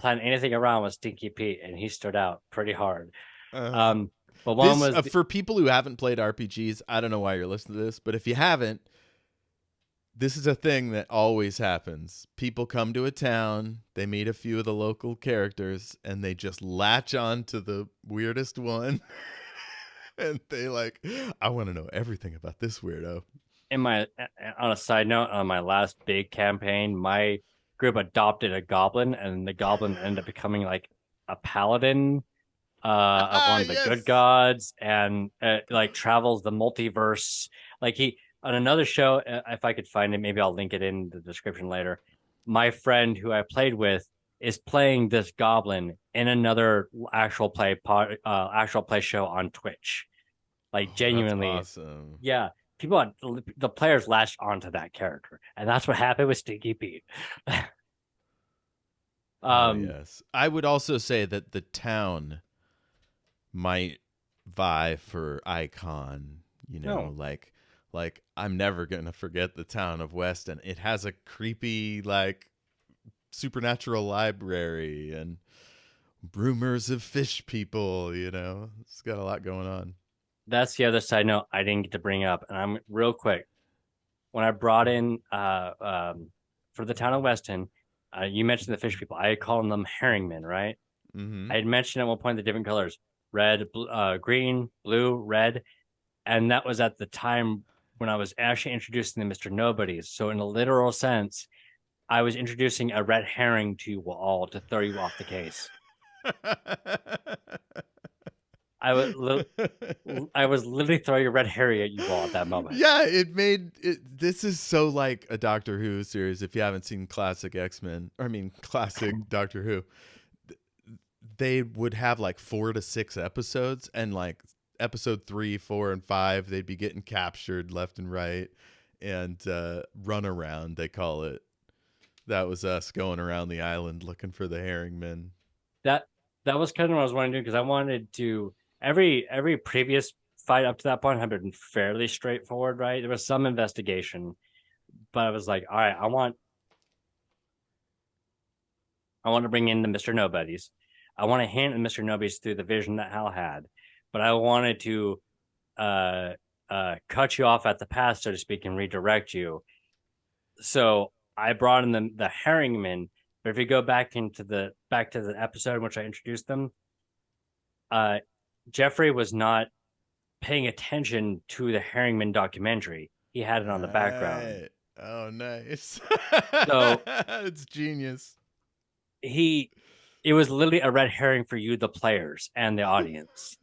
plan anything around was Stinky Pete, and he stood out pretty hard. Uh-huh. Um, but one This was for people who haven't played RPGs. I don't know why you're listening to this, but if you haven't, this is a thing that always happens. People come to a town, they meet a few of the local characters, and they just latch on to the weirdest one. And they like, I want to know everything about this weirdo. in my on a side note, on my last big campaign, my group adopted a goblin, and the goblin ended up becoming like a paladin of one of the good Yes. gods, and like travels the multiverse. Like he on another show, if I could find it, maybe I'll link it in the description later. My friend who I played with is playing this goblin in another actual play show on Twitch. Like Oh, that's genuinely, awesome. yeah, people, the players latched onto that character, and that's what happened with Stinky Pete. Hell um, yes. I would also say that the town might vie for icon, no, like I'm never going to forget the town of Weston. It has a creepy like supernatural library and rumors of fish people. It's got a lot going on. that's the other side note I didn't get to bring up, and I'm real quick. When I brought in for the town of Weston, you mentioned the fish people. I call them herringmen, right? I Mhm. had mentioned at one point the different colors: red, green, blue, red, and that was at the time when I was actually introducing the Mister Nobodies. So in a literal sense, I was introducing a red herring to you all to throw you off the case. I was I was literally throwing a red herring at you all at that moment. Yeah, it made it. This is so like a Doctor Who series. If you haven't seen classic X-Men, or I mean classic Doctor Who, they would have like 4 to 6 episodes, and like episode 3, 4, and 5, they'd be getting captured left and right, and run around. They call it. That was us going around the island looking for the herringmen. That that was kind of what I was wanting to do because I wanted to every previous fight up to that point had been fairly straightforward, right? There was some investigation, but I was like, all right, I want to bring in the Mr. Nobodies. I want to hint at Mr. Nobodies through the vision that Hal had, but I wanted to uh cut you off at the pass, so to speak, and redirect you. So I brought in the Herringman. But if you go back to the episode in which I introduced them, uh, Jeffrey was not paying attention to the Herringman documentary. He had it on the background. Right. Oh, nice. So It's genius. he it was literally a red herring for you, the players and the audience.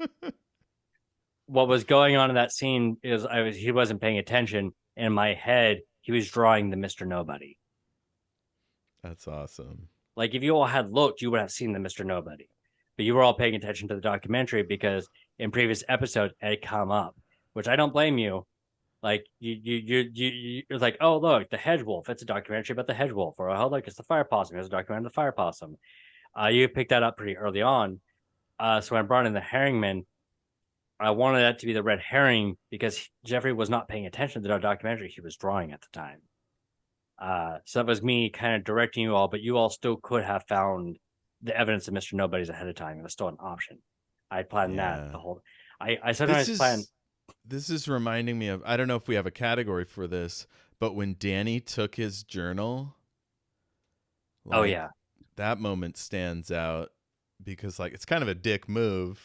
What was going on in that scene is he wasn't paying attention. In my head, he was drawing the Mr. Nobody. That's awesome. Like if you all had looked, you would have seen the Mr. Nobody. But you were all paying attention to the documentary because in previous episodes it had come up, which I don't blame you. Like you're like, oh look, the hedge wolf. It's a documentary about the hedge wolf, or oh look, it's the fire possum. It's a documentary about the fire possum. You picked that up pretty early on. So when I brought in the Herringman, I wanted that to be the red herring because Jeffrey was not paying attention to the documentary he was drawing at the time. So that was me kind of directing you all, but you all still could have found the evidence of Mr. Nobody's ahead of time. It was still an option. I planned that Yeah. the whole. I This sometimes plan. is this is reminding me of, I don't know if we have a category for this, but when Danny took his journal, Oh like yeah, that moment stands out because like it's kind of a dick move.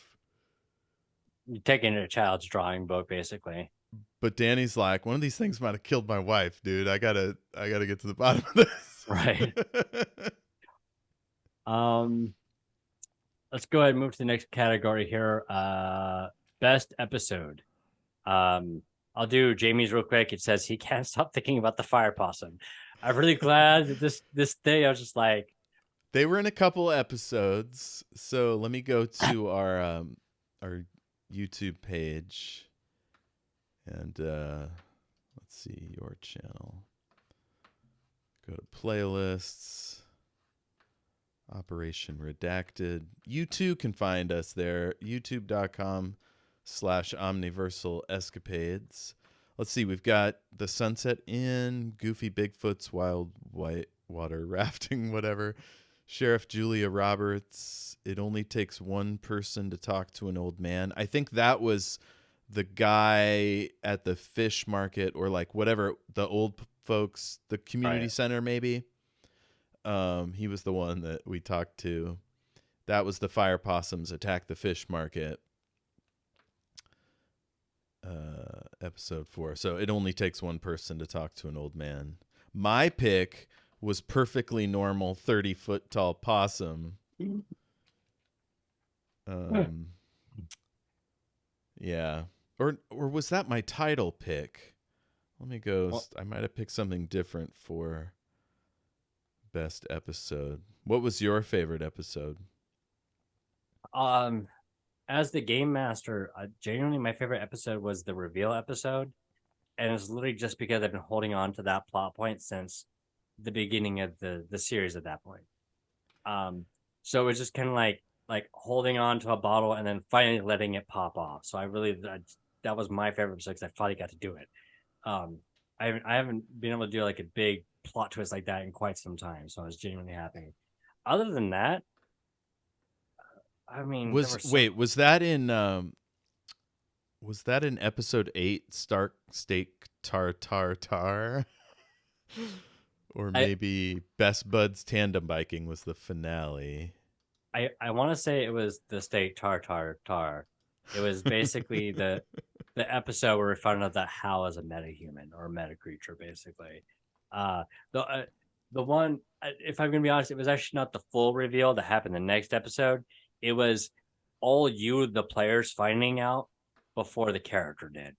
you're taking a child's drawing book basically. But Danny's like, one of these things might have killed my wife, dude. I gotta get to the bottom of this. Right. Um. Let's go ahead and move to the next category here. Best episode. Um. I'll do Jamie's real quick. It says he can't stop thinking about the fire possum. I'm really glad that this day I was just like, They were in a couple episodes, so let me go to our YouTube page and let's see your channel. Go to playlists, Operation Redacted. You too can find us there. YouTube.com/Omniversal Escapades. Let's see. We've got The Sunset Inn, Goofy Bigfoot's Wild White Water Rafting, whatever. Sheriff Julia Roberts. It only takes one person to talk to an old man. I think that was the guy at the fish market or like whatever, the old folks, the community right. center maybe. He was the one that we talked to. That was the fire possums attack the fish market. Episode 4. So it only takes one person to talk to an old man. My pick was Perfectly Normal 30-foot tall possum. Yeah. Or was that my title pick? Let me go. Well, I might have picked something different for best episode. What was your favorite episode? um, as the game master, genuinely my favorite episode was the reveal episode, and it's literally just because I've been holding on to that plot point since the beginning of the series. At that point, so it was just kind of like holding on to a bottle and then finally letting it pop off. So that was my favorite episode because I finally got to do it. Um, I haven't been able to do like a big plot twist like that in quite some time, so I was genuinely happy. Other than that, I mean, there were some. Was that in episode 8, Stark Steak Tartar? Or I maybe Best Buds Tandem Biking was the finale. I want to say it was the steak tar. It was basically the episode where we found out that Hal is a metahuman or a meta creature, basically. Uh, the one, if I'm gonna be honest, it was actually not the full reveal that happened the next episode. It was all you, the players, finding out before the character did.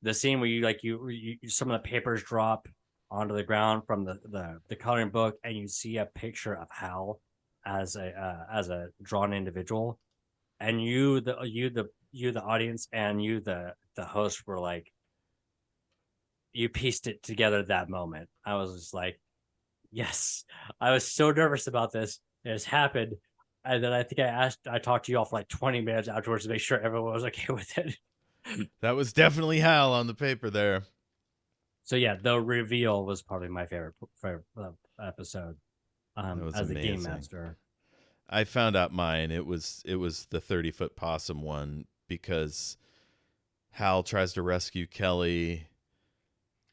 The scene where you some of the papers drop onto the ground from the coloring book, and you see a picture of Hal as a drawn individual, and you the audience and you the host were like, you pieced it together at that moment. I was just like, yes. I was so nervous about this. It has happened. And then I talked to you all for like 20 minutes afterwards to make sure everyone was okay with it. That was definitely Hal on the paper there. So yeah, the reveal was probably my favorite episode. That was As the game amazing. master. I found out mine. It was the 30-foot possum one because Hal tries to rescue Kelly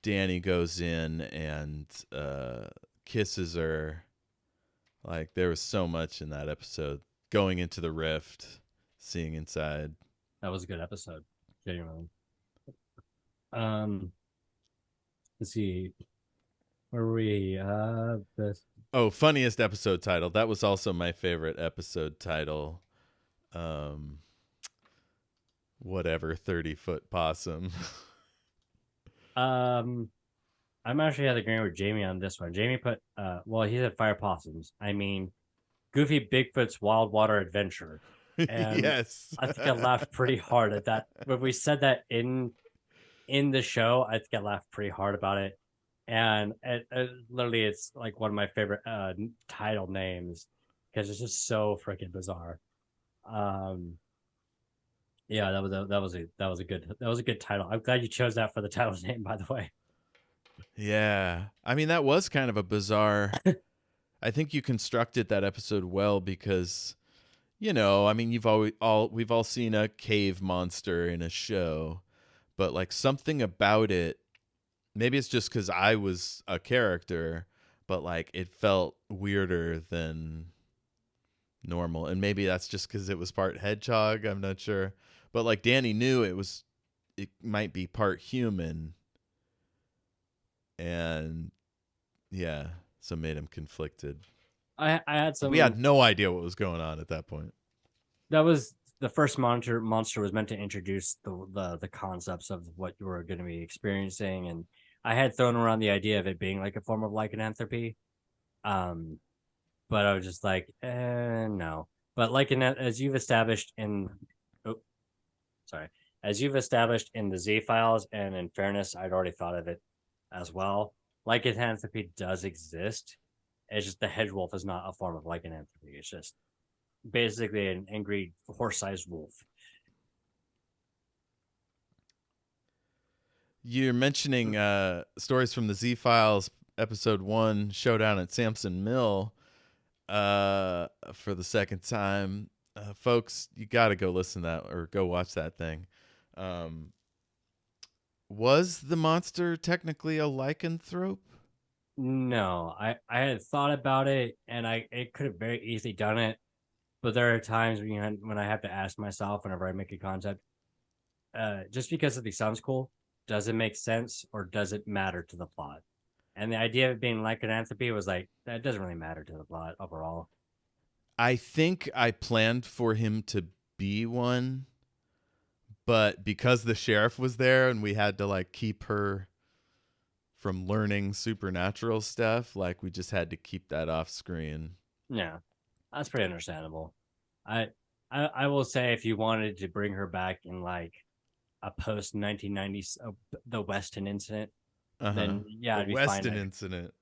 Danny goes in and kisses her. Like there was so much in that episode. Going into the rift, seeing inside. That was a good episode. Genuinely. Um, let's see. Where were we? The Oh, funniest episode title. That was also my favorite episode title. Um, whatever, 30-foot possum. um, I'm actually had agreeing with Jamie on this one. Jamie put, well, he said fire possums. I mean, Goofy Bigfoot's Wild Water Adventure, and Yes. I think I laughed pretty hard at that. When we said that in the show, I think I laughed pretty hard about it. And literally, it's like one of my favorite title names because it's just so freaking bizarre. Um, yeah, that was a good title. I'm glad you chose that for the title's name, by the way. Yeah. I mean, that was kind of a bizarre. I think you constructed that episode well because, I mean, we've all seen a cave monster in a show, but like something about it, maybe it's just because I was a character, but like it felt weirder than normal. And maybe that's just because it was part hedgehog. I'm not sure. But like Danny knew it might be part human. And yeah, so made him conflicted. I had We had some. no idea what was going on at that point. That was the first monster was meant to introduce the concepts of what you were going to be experiencing, and I had thrown around the idea of it being like a form of lycanthropy. Um, but I was just like, no. But like as you've established in, oh, sorry, as you've established in the Z files, and in fairness, I'd already thought of it as well. Lycanthropy does exist. It's just the hedge wolf is not a form of lycanthropy. It's just basically an angry horse-sized wolf. You're mentioning stories from the Z Files, episode 1, Showdown at Samson Mill, for the second time. Folks, you got to go listen to that or go watch that thing. Um, was the monster technically a lycanthrope? No, I had thought about it, and I could have very easily done it, but there are times when I have to ask myself whenever I make a concept, just because it sounds cool, does it make sense or does it matter to the plot? And the idea of it being lycanthropy was like that doesn't really matter to the plot overall. I think I planned for him to be one, but because the sheriff was there and we had to like keep her from learning supernatural stuff, like we just had to keep that off screen. Yeah, that's pretty understandable. I I will say if you wanted to bring her back in like a post 1990s the Weston incident, Uh-huh. then yeah, The it'd be fine. Weston incident.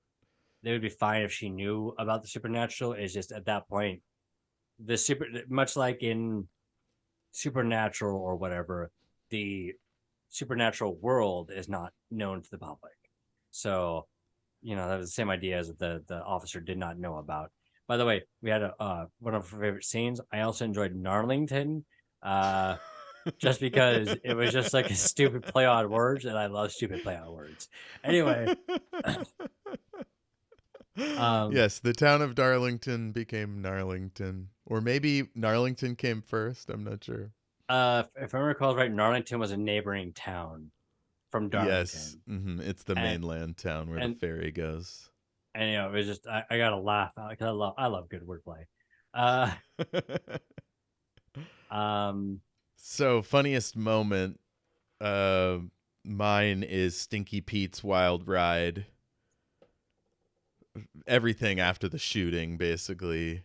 They would be fine if she knew about the supernatural. It's just at that point, the super much like in Supernatural or whatever, the supernatural world is not known to the public. So, that was the same idea as the officer did not know about. By the way, we had one of our favorite scenes. I also enjoyed Narlington, uh, just because it was just like a stupid play on words, and I love stupid play on words. Anyway, um, Yes, the town of Darlington became Narlington. Or maybe Narlington came first. I'm not sure. if I recall right, Narlington was a neighboring town from Yes, Darlington, it's the and mainland town where the and ferry goes. it was just I gotta laugh because I love good wordplay. Uh, um, So, funniest moment, uh, mine is Stinky Pete's wild ride. Everything after the shooting, basically.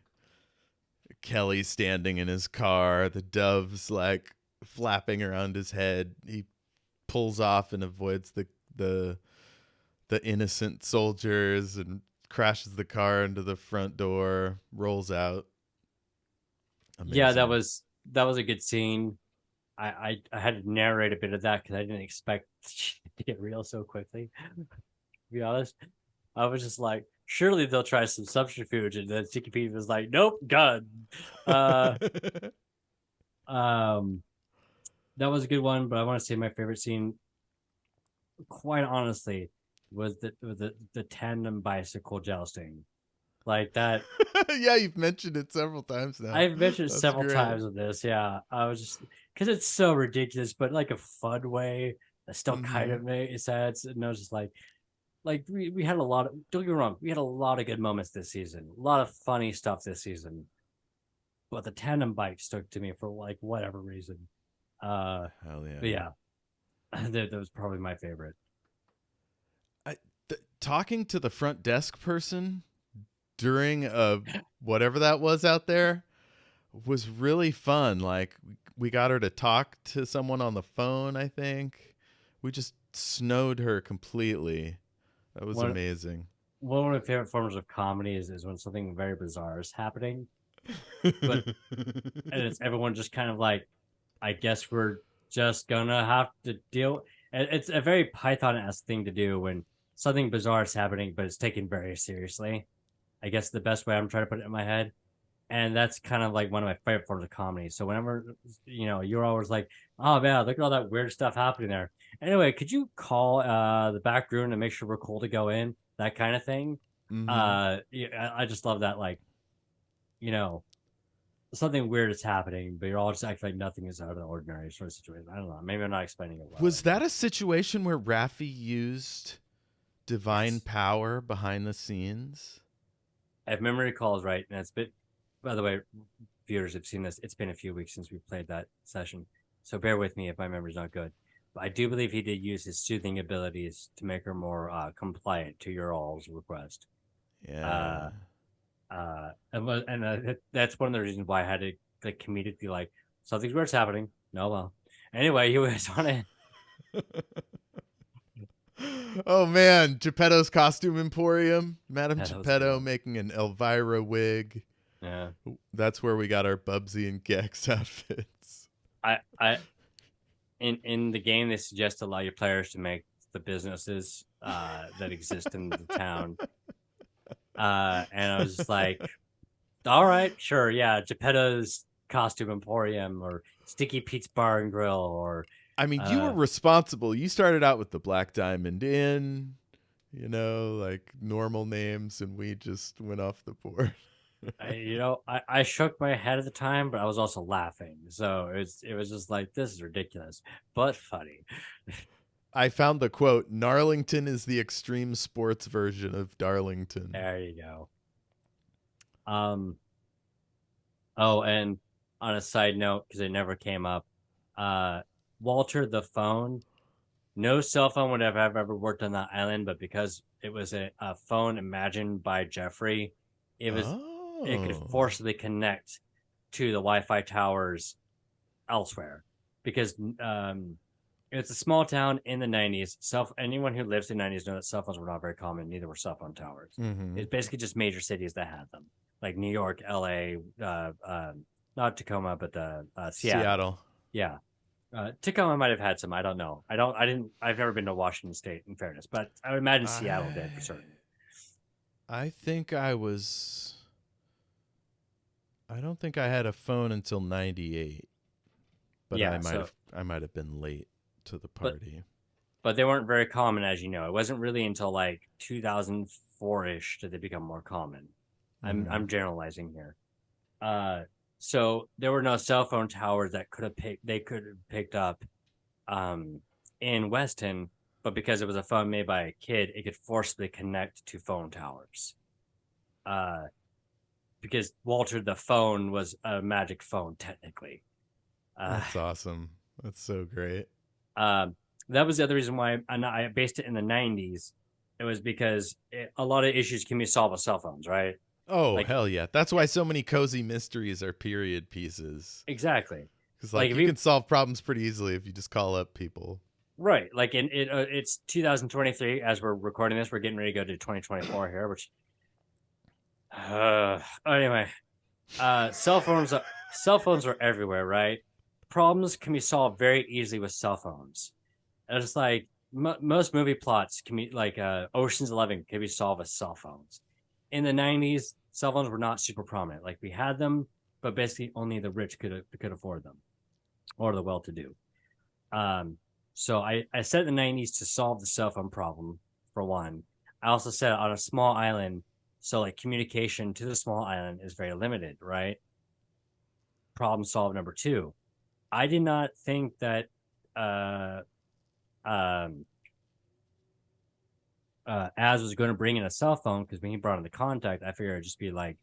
Kelly standing in his car, the doves like flapping around his head. He pulls off and avoids the the innocent soldiers and crashes the car into the front door, rolls out. yeah, Amazing. that was a good scene. I had to narrate a bit of that because I didn't expect to get real so quickly. To be honest, I was just like, surely they'll try some subterfuge, and then Sticky Pete was like, nope, gun. Uh, um, that was a good one, but I want to say my favorite scene. quite honestly, was the tandem bicycle jousting like that. Yeah, you've mentioned it several times now. I've mentioned it That's several great. times in this. Yeah, I was just because it's so ridiculous, but like a fun way that still kind Hmm. of makes sense. And I was just like we had a lot of, don't get me wrong, we had a lot of good moments this season, a lot of funny stuff this season. But the tandem bike stuck to me for like whatever reason. Uh, Hell but yeah. yeah, that was probably my favorite. Talking to the front desk person during whatever that was out there was really fun. Like we got her to talk to someone on the phone, I think. We just snowed her completely. That was One amazing. one of my favorite forms of comedy is when something very bizarre is happening, but and it's everyone just kind of like, I guess we're just gonna have to deal. It's a very Python-esque thing to do when something bizarre is happening, but it's taken very seriously. I guess the best way I'm trying to put it in my head. And that's kind of like one of my favorite forms of comedy. So whenever you're always like, "Oh man, look at all that weird stuff happening there." Anyway, could you call the back room and make sure we're cool to go in? That kind of thing. Hmm. Yeah, I just love that. Like, you know, something weird is happening, but you're all just acting like nothing is out of the ordinary sort of situation. I don't know. Maybe I'm not explaining it well. Was that a situation where Raffi used divine Yes. power behind the scenes? If memory recalls right, and it's been, by the way, viewers have seen this. It's been a few weeks since we played that session, so bear with me if my memory's not good. But I do believe he did use his soothing abilities to make her more compliant to your all's request. Yeah. Uh, that's one of the reasons why I had to like comedically like something's weird's happening. No, well, anyway, he was on it. Oh man, Geppetto's costume emporium. Madame Yeah, that was a good Geppetto one. making an Elvira wig. Yeah, That's where we got our Bubsy and Gex outfits. I in the game they suggest allow your players to make the businesses that exist in the town. And I was just like, all right, sure, yeah, Geppetto's costume emporium or Sticky Pete's bar and grill or I mean, you were uh responsible. You started out with the Black Diamond Inn, like normal names, and we just went off the board. I shook my head at the time, but I was also laughing. So it was just like this is ridiculous, but funny. I found the quote: "Gnarlington is the extreme sports version of Darlington." There you go. Um oh, and on a side note, because it never came up, uh Walter the phone, no cell phone would have ever worked on that island, but because it was a phone imagined by Jeffrey, it was it could Oh. forcibly connect to the Wi-Fi towers elsewhere because it's a small town in the 90s. Anyone who lives in the 90s know that cell phones were not very common. Neither were cell phone towers. Mm-hmm. It's basically just major cities that had them, like New York, L.A., not Tacoma, but Seattle. Seattle. Yeah, Tacoma might have had some. I don't know. I don't. I didn't. I've never been to Washington State, in fairness, but I would imagine Seattle did for certain. I think I was. I don't think I had a phone until '98, but Yeah. So, I might have been late to the but party. but they weren't very common, as you know. It wasn't really until like 2004 ish that they become more common. Mm-hmm. I'm generalizing here. Uh, so there were no cell phone towers that could have picked up um in Weston, but because it was a phone made by a kid, it could forcibly connect to phone towers. Uh, because Walter the phone was a magic phone technically. Uh, That's awesome. That's so great. um, that was the other reason why I based it in the 90s. It was because a lot of issues can be solved with cell phones, right? Oh Like, hell yeah! That's why so many cozy mysteries are period pieces. exactly. Because Like like if you you can solve problems pretty easily if you just call up people. right, like it's 2023 as we're recording this. We're getting ready to go to 2024 here, which anyway, cell phones are everywhere, right? Problems can be solved very easily with cell phones. And it's like most movie plots can be like Ocean's 11 can be solved with cell phones. In the 90s, cell phones were not super prominent. Like we had them, but basically only the rich could afford them or the well-to-do. Um, So I set the 90s to solve the cell phone problem, for one. I also set it on a small island. So like communication to the small island is very limited, right? Problem solved number two. I did not think that uh um Az was going to bring in a cell phone because when he brought in the contact, I figured it'd just be like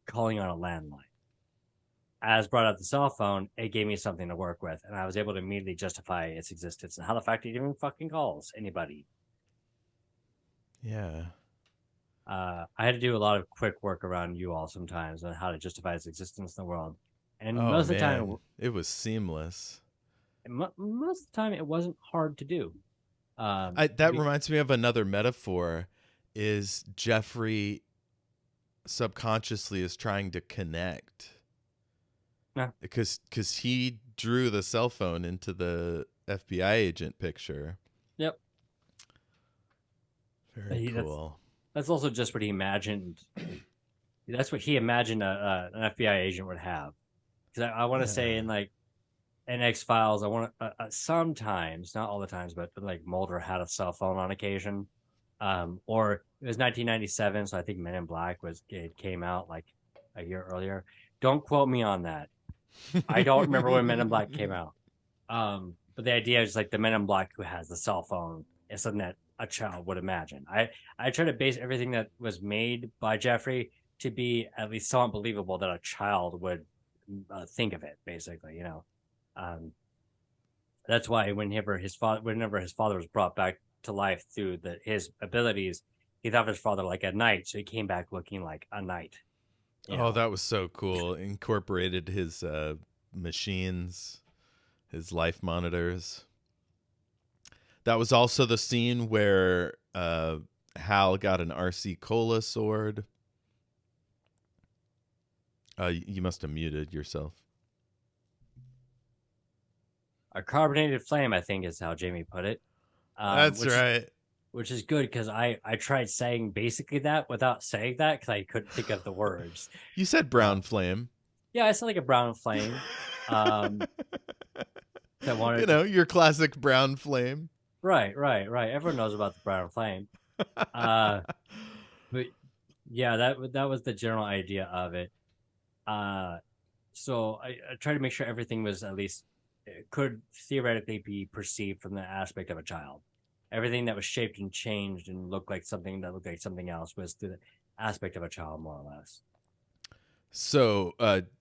calling on a landline. As brought up the cell phone, it gave me something to work with, and I was able to immediately justify its existence and how the fact it even fucking calls anybody. Yeah. I had to do a lot of quick work around you all sometimes on how to justify its existence in the world, and Oh most of the man, time, it was seamless. most of the time, it wasn't hard to do. That reminds me of another metaphor. Is Jeffrey subconsciously is trying to connect Yeah, because he drew the cell phone into the FBI agent picture. yep. Very cool. That's also just what he imagined. That's what he imagined an FBI agent would have. Because I want to say Yeah. in like in X Files, I want to sometimes, not all the times, but like Mulder had a cell phone on occasion. Or it was 1997, so I think Men in Black was it came out like a year earlier. Don't quote me on that. I don't remember when Men in Black came out. But the idea is like the Men in Black who has the cell phone is something that a child would imagine. I try to base everything that was made by Jeffrey to be at least somewhat believable that a child would think of it. Basically, you know, um, that's why whenever his father was brought back to life through his abilities, he thought of his father like a knight, so he came back looking like a knight. You Oh, know, that was so cool. Incorporated his machines, his life monitors. That was also the scene where Hal got an RC Cola sword. You must have muted yourself. a carbonated flame, I think, is how Jamie put it. Um, That's which is right. which is good because I tried saying basically that without saying that because I couldn't think of the words. You said Uh, brown flame. yeah, I said like a brown flame. Um, I You wanted to, know, your classic brown flame. right. Everyone knows about the brown flame. Uh, but yeah, that was the general idea of it. Uh, so I tried to make sure everything was at least could theoretically be perceived from the aspect of a child. Everything that was shaped and changed and looked like something that looked like something else was through the aspect of a child, more or less. So,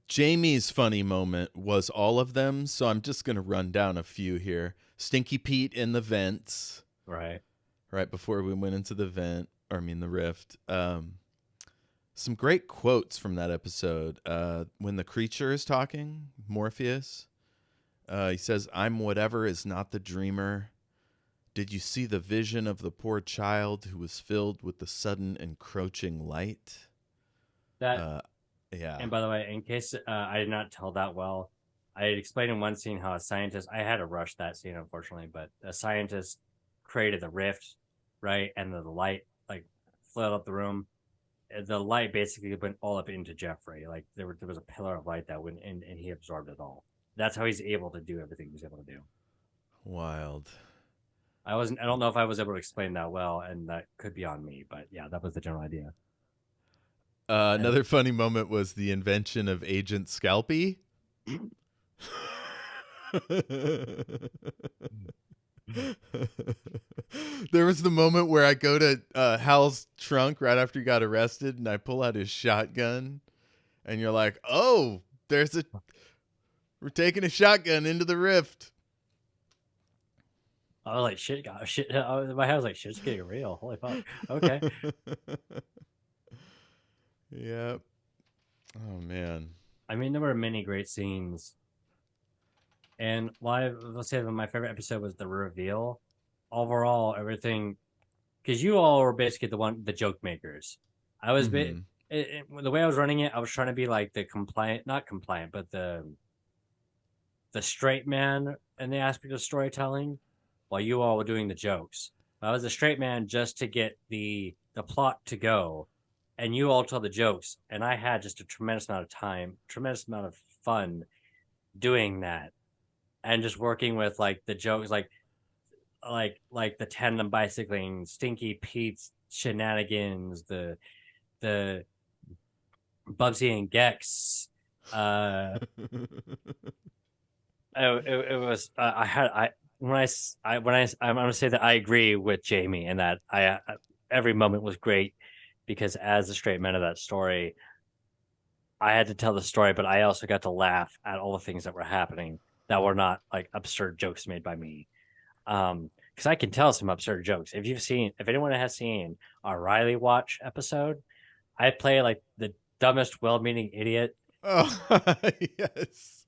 Jamie's funny moment was all of them. So I'm just going to run down a few here. Stinky Pete in the vents, Right. right before we went into the vent, or I mean the rift. Some great quotes from that episode. When the creature is talking, Morpheus, he says, "I'm whatever is not the dreamer. Did you see the vision of the poor child who was filled with the sudden encroaching light?" That Uh, yeah. And by the way, in case I did not tell that well, I had explained in one scene how a scientist, I had to rush that scene, unfortunately, but a scientist created the rift, right? And the light like flooded up the room. The light basically went all up into Jeffrey. Like there was a pillar of light that went in and he absorbed it all. That's how he's able to do everything he's able to do. Wild. I don't know if I was able to explain that well, and that could be on me, but yeah, that was the general idea. And Another funny moment was the invention of Agent Scalpy. There was the moment where I go to Hal's trunk right after he got arrested, and I pull out his shotgun, and you're like, "Oh, we're taking a shotgun into the rift." I was like, shit. My head was like, shit's getting real. Holy fuck. Okay. Yep. Oh man. I mean, there were many great scenes. And let's say that my favorite episode was the reveal. Overall, everything, because you all were basically the joke makers. I was, Mm-hmm. the way I was running it, I was trying to be like the compliant, not compliant, but the straight man in the aspect of storytelling, while you all were doing the jokes. I was a straight man just to get the plot to go, and you all tell the jokes, and I had just a tremendous amount of time, tremendous amount of fun doing that, and just working with like the jokes, like like the tandem bicycling, Stinky Pete's shenanigans, the Bubsy and Gex. Uh, it was I had I when I when I'm gonna say that I agree with Jamie and that I every moment was great because as the straight man of that story, I had to tell the story, but I also got to laugh at all the things that were happening that were not like absurd jokes made by me. Because I can tell some absurd jokes. If anyone has seen our Riley Watch episode, I play like the dumbest, well-meaning idiot. Oh, yes.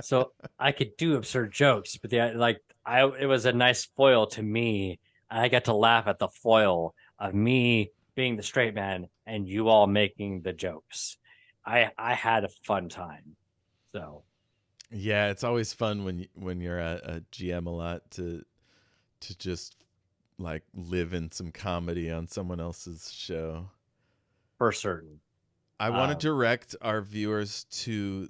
So I could do absurd jokes, but it was a nice foil to me. I got to laugh at the foil of me being the straight man and you all making the jokes. I had a fun time. So Yeah, it's always fun when you're a GM a lot to just like live in some comedy on someone else's show. for certain. I want to Um, direct our viewers to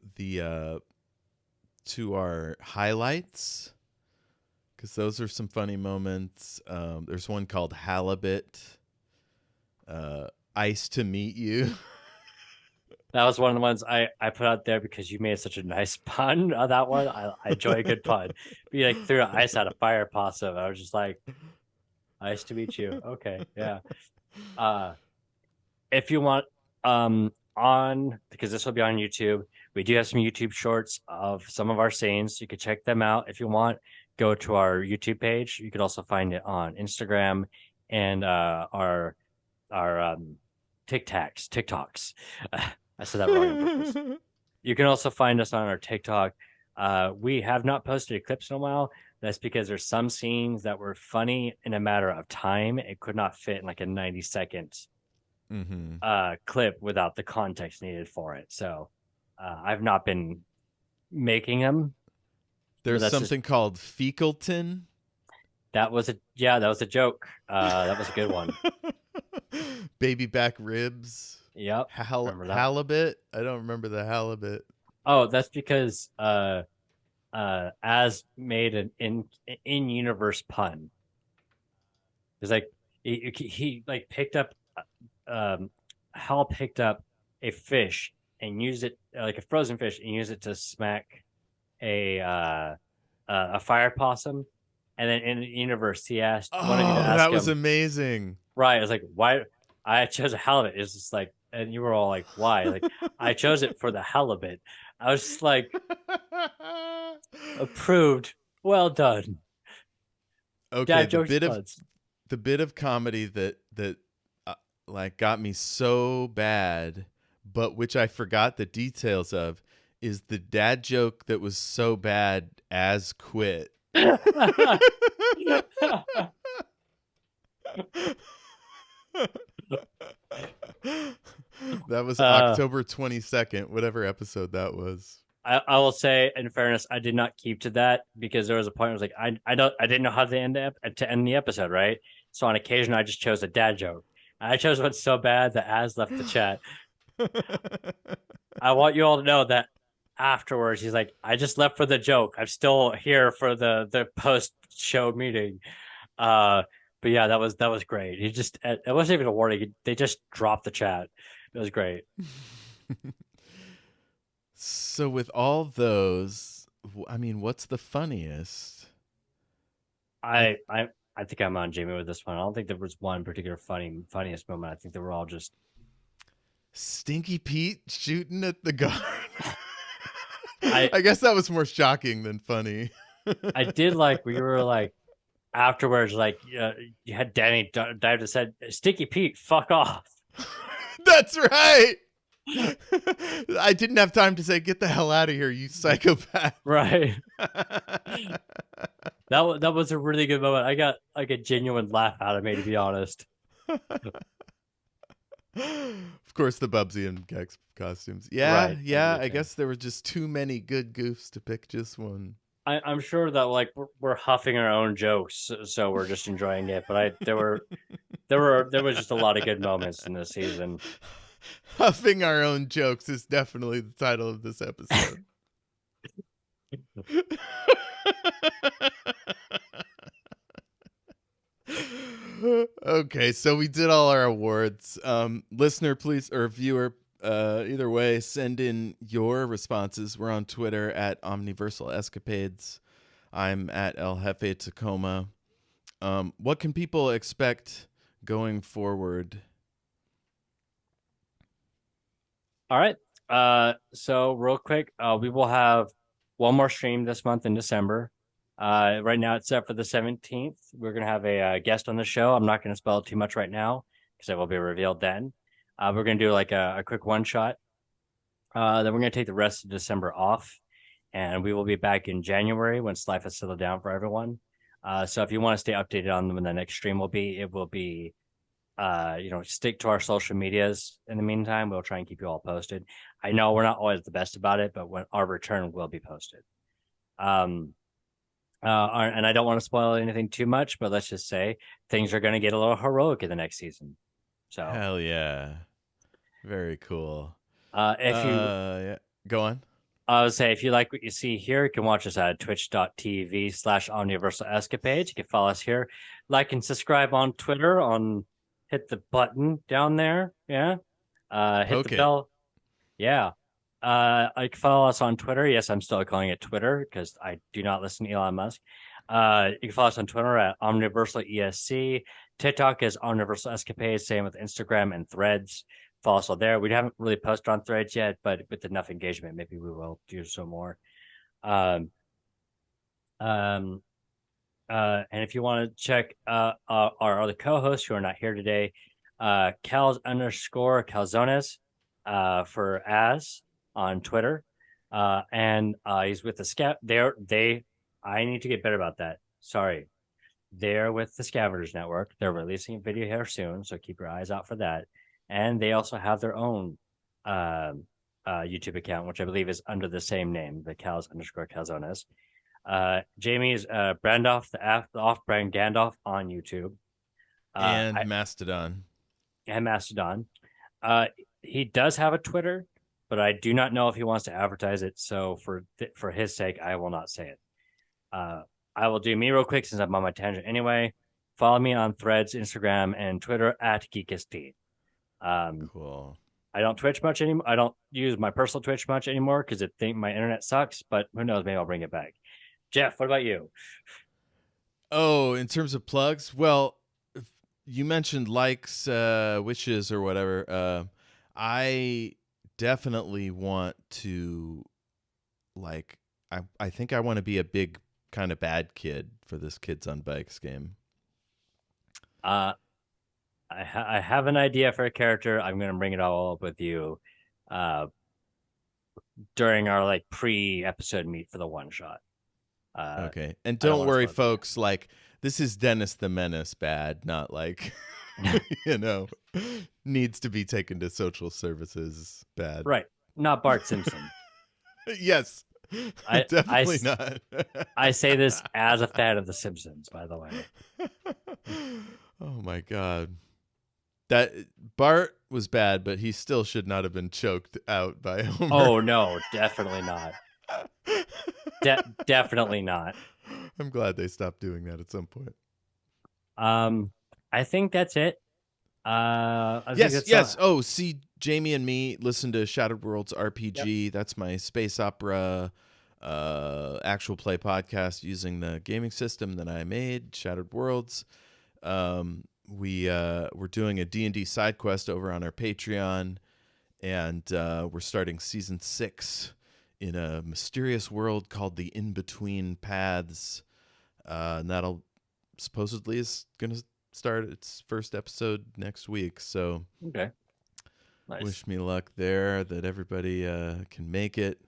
our highlights because those are some funny moments. There's one called Halibut. Ice to meet you. that was one of the ones I put out there because you made such a nice pun on that one. I enjoy a good pun. Be like threw ice at a fire possum. I was just like, nice to meet you. Okay, yeah. Uh, if you want, on because this will be on YouTube. We do have some YouTube shorts of some of our scenes. You can check them out if you want. Go to our YouTube page. You could also find it on Instagram and our TikToks. I said that wrong on purpose. You can also find us on our TikTok. We have not posted clips in a while. That's because there's some scenes that were funny in a matter of time. It could not fit in like a 90-second Mm-hmm. clip without the context needed for it. So I've not been making them. But There's that's just something called Fecalton. that was a joke. That was a good one. Baby back ribs. Yep, remember that? Halibut. I don't remember the halibut. Oh, that's because as made an in universe pun. It's like he like picked up um Hal picked up a fish and used it like a frozen fish and used it to smack a fire possum. And then in the universe, he asked one of you to Oh, ask that was him, amazing. right? I was like, why? I chose a halibut. It's just like, and you were all like, why? Like, I chose it for the halibut. I was just like, approved. Well done. Okay, Dad jokes buds. the bit of comedy that like got me so bad, but which I forgot the details of, is the dad joke that was so bad as quit. That was uh, October 22nd, whatever episode that was. I will say, in fairness, I did not keep to that because there was a point where I was like, I didn't know how to end the episode, right? So on occasion, I just chose a dad joke. I chose one so bad that Az left the chat. I want you all to know that afterwards, he's like, I just left for the joke. I'm still here for the post show meeting. Uh, but yeah, that was great. He just it wasn't even a warning. They just dropped the chat. It was great. So with all those, I mean, what's the funniest? I I think I'm on Jamie with this one. I don't think there was one particular funniest moment. I think they were all just Stinky Pete shooting at the guard. I I guess that was more shocking than funny. I did like we were like afterwards like you had Danny dive and said Sticky Pete fuck off. That's right. I didn't have time to say get the hell out of here, you psychopath. Right. That was a really good moment. I got like a genuine laugh out of me, to be honest. Of course, the Bubsy and Gex costumes. Yeah, Right. yeah. I guess there were just too many good goofs to pick just one. I'm sure that like we're huffing our own jokes, so we're just enjoying it. But there was just a lot of good moments in this season. Huffing our own jokes is definitely the title of this episode. Okay, so we did all our awards. Listener, please, or viewer, either way, send in your responses. We're on Twitter at Omniversal Escapades. I'm at El Jefe Tacoma. What can people expect going forward? All right. So real quick, we will have one more stream this month in December. Right now it's set for the 17th. We're gonna have a guest on the show. I'm not gonna spell it too much right now because it will be revealed then. We're gonna do like a quick one shot. Then we're gonna take the rest of December off, and we will be back in January once life has settled down for everyone. So if you want to stay updated on when the next stream will be, it will be stick to our social medias in the meantime. We'll try and keep you all posted. I know we're not always the best about it, but when our return will be posted. And I don't want to spoil anything too much, but let's just say things are going to get a little heroic in the next season. So, Hell yeah. Very cool. if you, Yeah. Go on. I would say if you like what you see here, you can watch us at twitch.tv/Omniversal Escapades. You can follow us here, like and subscribe on Twitter. Hit the button down there. Yeah. Hit the Poke it. bell. Yeah. I can follow us on Twitter. Yes, I'm still calling it Twitter because I do not listen to Elon Musk. You can follow us on Twitter at Omniversal ESC. TikTok is Omniversal Escapades. Same with Instagram and Threads. Follow us all there. We haven't really posted on Threads yet, but with enough engagement, maybe we will do so more. Um, um, and if you want to check our other co-hosts who are not here today, Calzones for As on Twitter. And he's with the scat. I need to get better about that. Sorry. They're with the Scavengers Network. They're releasing a video here soon, so keep your eyes out for that. And they also have their own YouTube account, which I believe is under the same name, the Calzones. Jamie's Brandoff, the off-brand Gandalf on YouTube. And Mastodon. And Mastodon. He does have a Twitter, but I do not know if he wants to advertise it. So for his sake, I will not say it. I will do me real quick since I'm on my tangent anyway. Follow me on Threads, Instagram, and Twitter at Geekist. Cool. I don't Twitch much anymore. I don't use my personal Twitch much anymore because I think my internet sucks. But who knows? Maybe I'll bring it back. Jeff, what about you? Oh, in terms of plugs, well, you mentioned likes, wishes, or whatever. I definitely want to, like, I think I want to be a big kind of bad kid for this Kids on Bikes game. I have an idea for a character. I'm going to bring it all up with you during our like pre-episode meet for the one shot. Okay. And don't worry, folks, like, this is Dennis the Menace bad, not like, needs to be taken to social services bad. Right. Not Bart Simpson. Yes. Definitely not. I say this as a fan of The Simpsons, by the way. Oh, my God. That Bart was bad, but he still should not have been choked out by Homer. Oh, no, definitely not. Definitely not. I'm glad they stopped doing that at some point. I think that's it. Yes. Oh, see, Jamie and me listen to Shattered Worlds RPG. Yep. That's my space opera actual play podcast using the gaming system that I made, Shattered Worlds. We're doing a D&D side quest over on our Patreon, and we're starting season 6 in a mysterious world called the In-Between Paths. And that'll supposedly is going to start its first episode next week. So okay. Nice. Wish me luck there, that everybody can make it.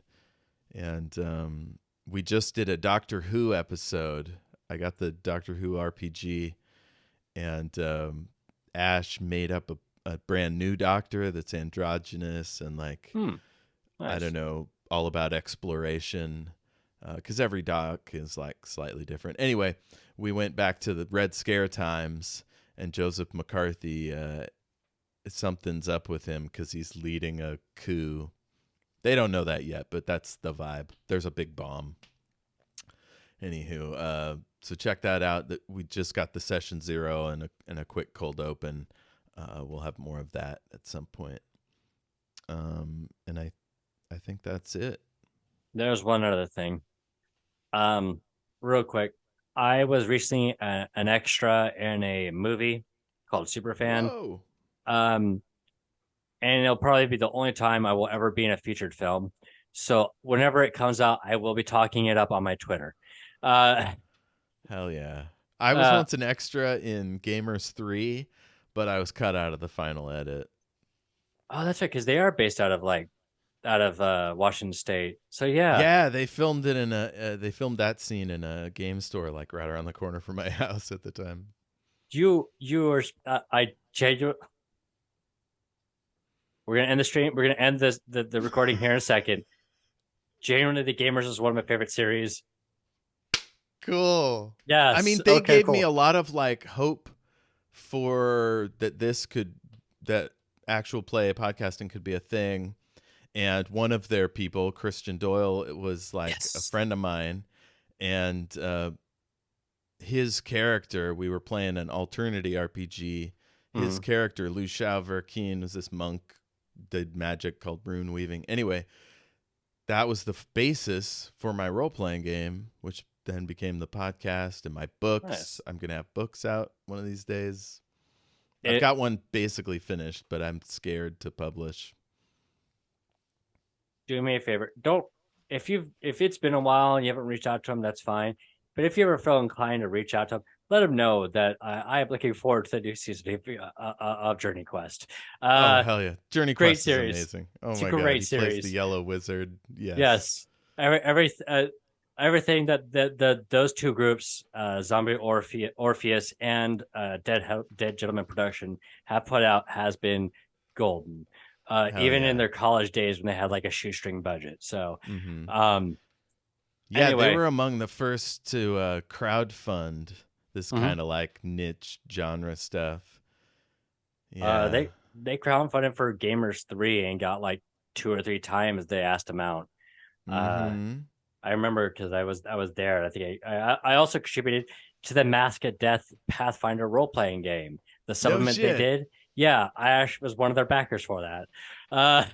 And we just did a Doctor Who episode. I got the Doctor Who RPG, and Ash made up a brand new doctor that's androgynous and like, nice. I don't know, all about exploration, because every doc is like slightly different. Anyway, we went back to the Red Scare times, and Joseph McCarthy, something's up with him because he's leading a coup. They don't know that yet, but that's the vibe. There's a big bomb. Anywho, So check that out. That we just got the session 0 and a quick cold open. We'll have more of that at some point. And I think that's it. There's one other thing. Real quick, I was recently an extra in a movie called Superfan. Whoa. Um, and it'll probably be the only time I will ever be in a featured film. So whenever it comes out, I will be talking it up on my Twitter. Uh, Hell yeah. I was uh, once an extra in Gamers 3, but I was cut out of the final edit. oh, that's right, because they are based out of Washington State. So yeah, Yeah, they filmed it in a they filmed that scene in a game store like right around the corner from my house at the time. you are I genuinely. We're gonna end the stream. We're gonna end the recording here in a second. Genuinely, The Gamers is one of my favorite series. Cool. I Yes. mean, they Okay. gave me Cool. a lot of like hope for that actual play podcasting could be a thing. And one of their people, Christian Doyle, it was like a Yes. friend of mine, and his character, we were playing an alternity RPG. His Mm. character, Lu Shao Verkeen, was this monk, did magic called rune weaving. Anyway, that was the basis for my role playing game, which then became the podcast and my books. Nice. I'm going to have books out one of these days. I've It got one basically finished, but I'm scared to publish. Do me a favor. Don't if it's been a while and you haven't reached out to him, that's fine. But if you ever feel inclined to reach out to him, let him know that I am looking forward to the new season of Journey Quest. Oh, Uh, hell yeah. Journey Great Quest is series. amazing. Oh It's a my God. great He plays the series. yellow wizard. Yes. Yes. Everything that those two groups, Orpheus and Dead Gentleman Production, have put out has been golden. Hell Even in yeah. their college days when they had like a shoestring budget. So, Mm-hmm. um, Yeah, they anyway, were among the first to crowdfund this mhm. kind of like niche genre stuff. Yeah. They crowdfunded for Gamers 3 and got like 2 or 3 times the asked amount. Uh, Mm-hmm. I remember because I was there. I think I also contributed to the Mask at Death Pathfinder role playing game. The No supplement they shit. did. Yeah, I actually was one of their backers for that. Uh,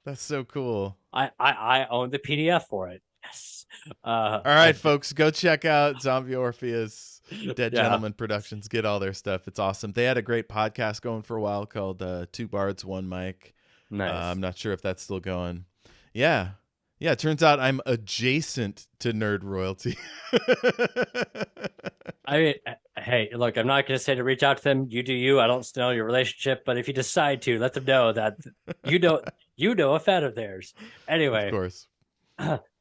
That's so cool. I owned the PDF for it. Yes. All right, folks, go check out Zombie Orpheus, Dead Yeah, Gentleman Productions. Get all their stuff. It's awesome. They had a great podcast going for a while called Two Bards, One Mic. nice. I'm not sure if that's still going. Yeah. Yeah, it turns out I'm adjacent to nerd royalty. I mean, hey, look, I'm not going to say to reach out to them. You do you. I don't know your relationship, but if you decide to, let them know that you don't you know a fan of theirs. Of Anyway, course.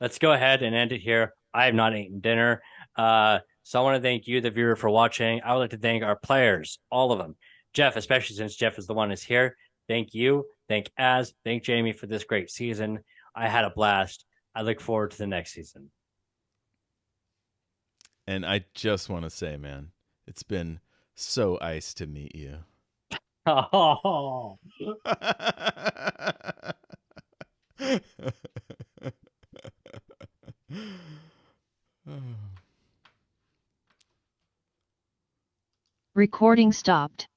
let's go ahead and end it here. I have not eaten dinner. So I want to thank you, the viewer, for watching. I would like to thank our players, all of them. Jeff, especially since Jeff is the one who's here. Thank you. Thank Az. Thank Jamie for this great season. I had a blast. I look forward to the next season. And I just want to say, man, it's been so nice to meet you. Oh. Recording stopped.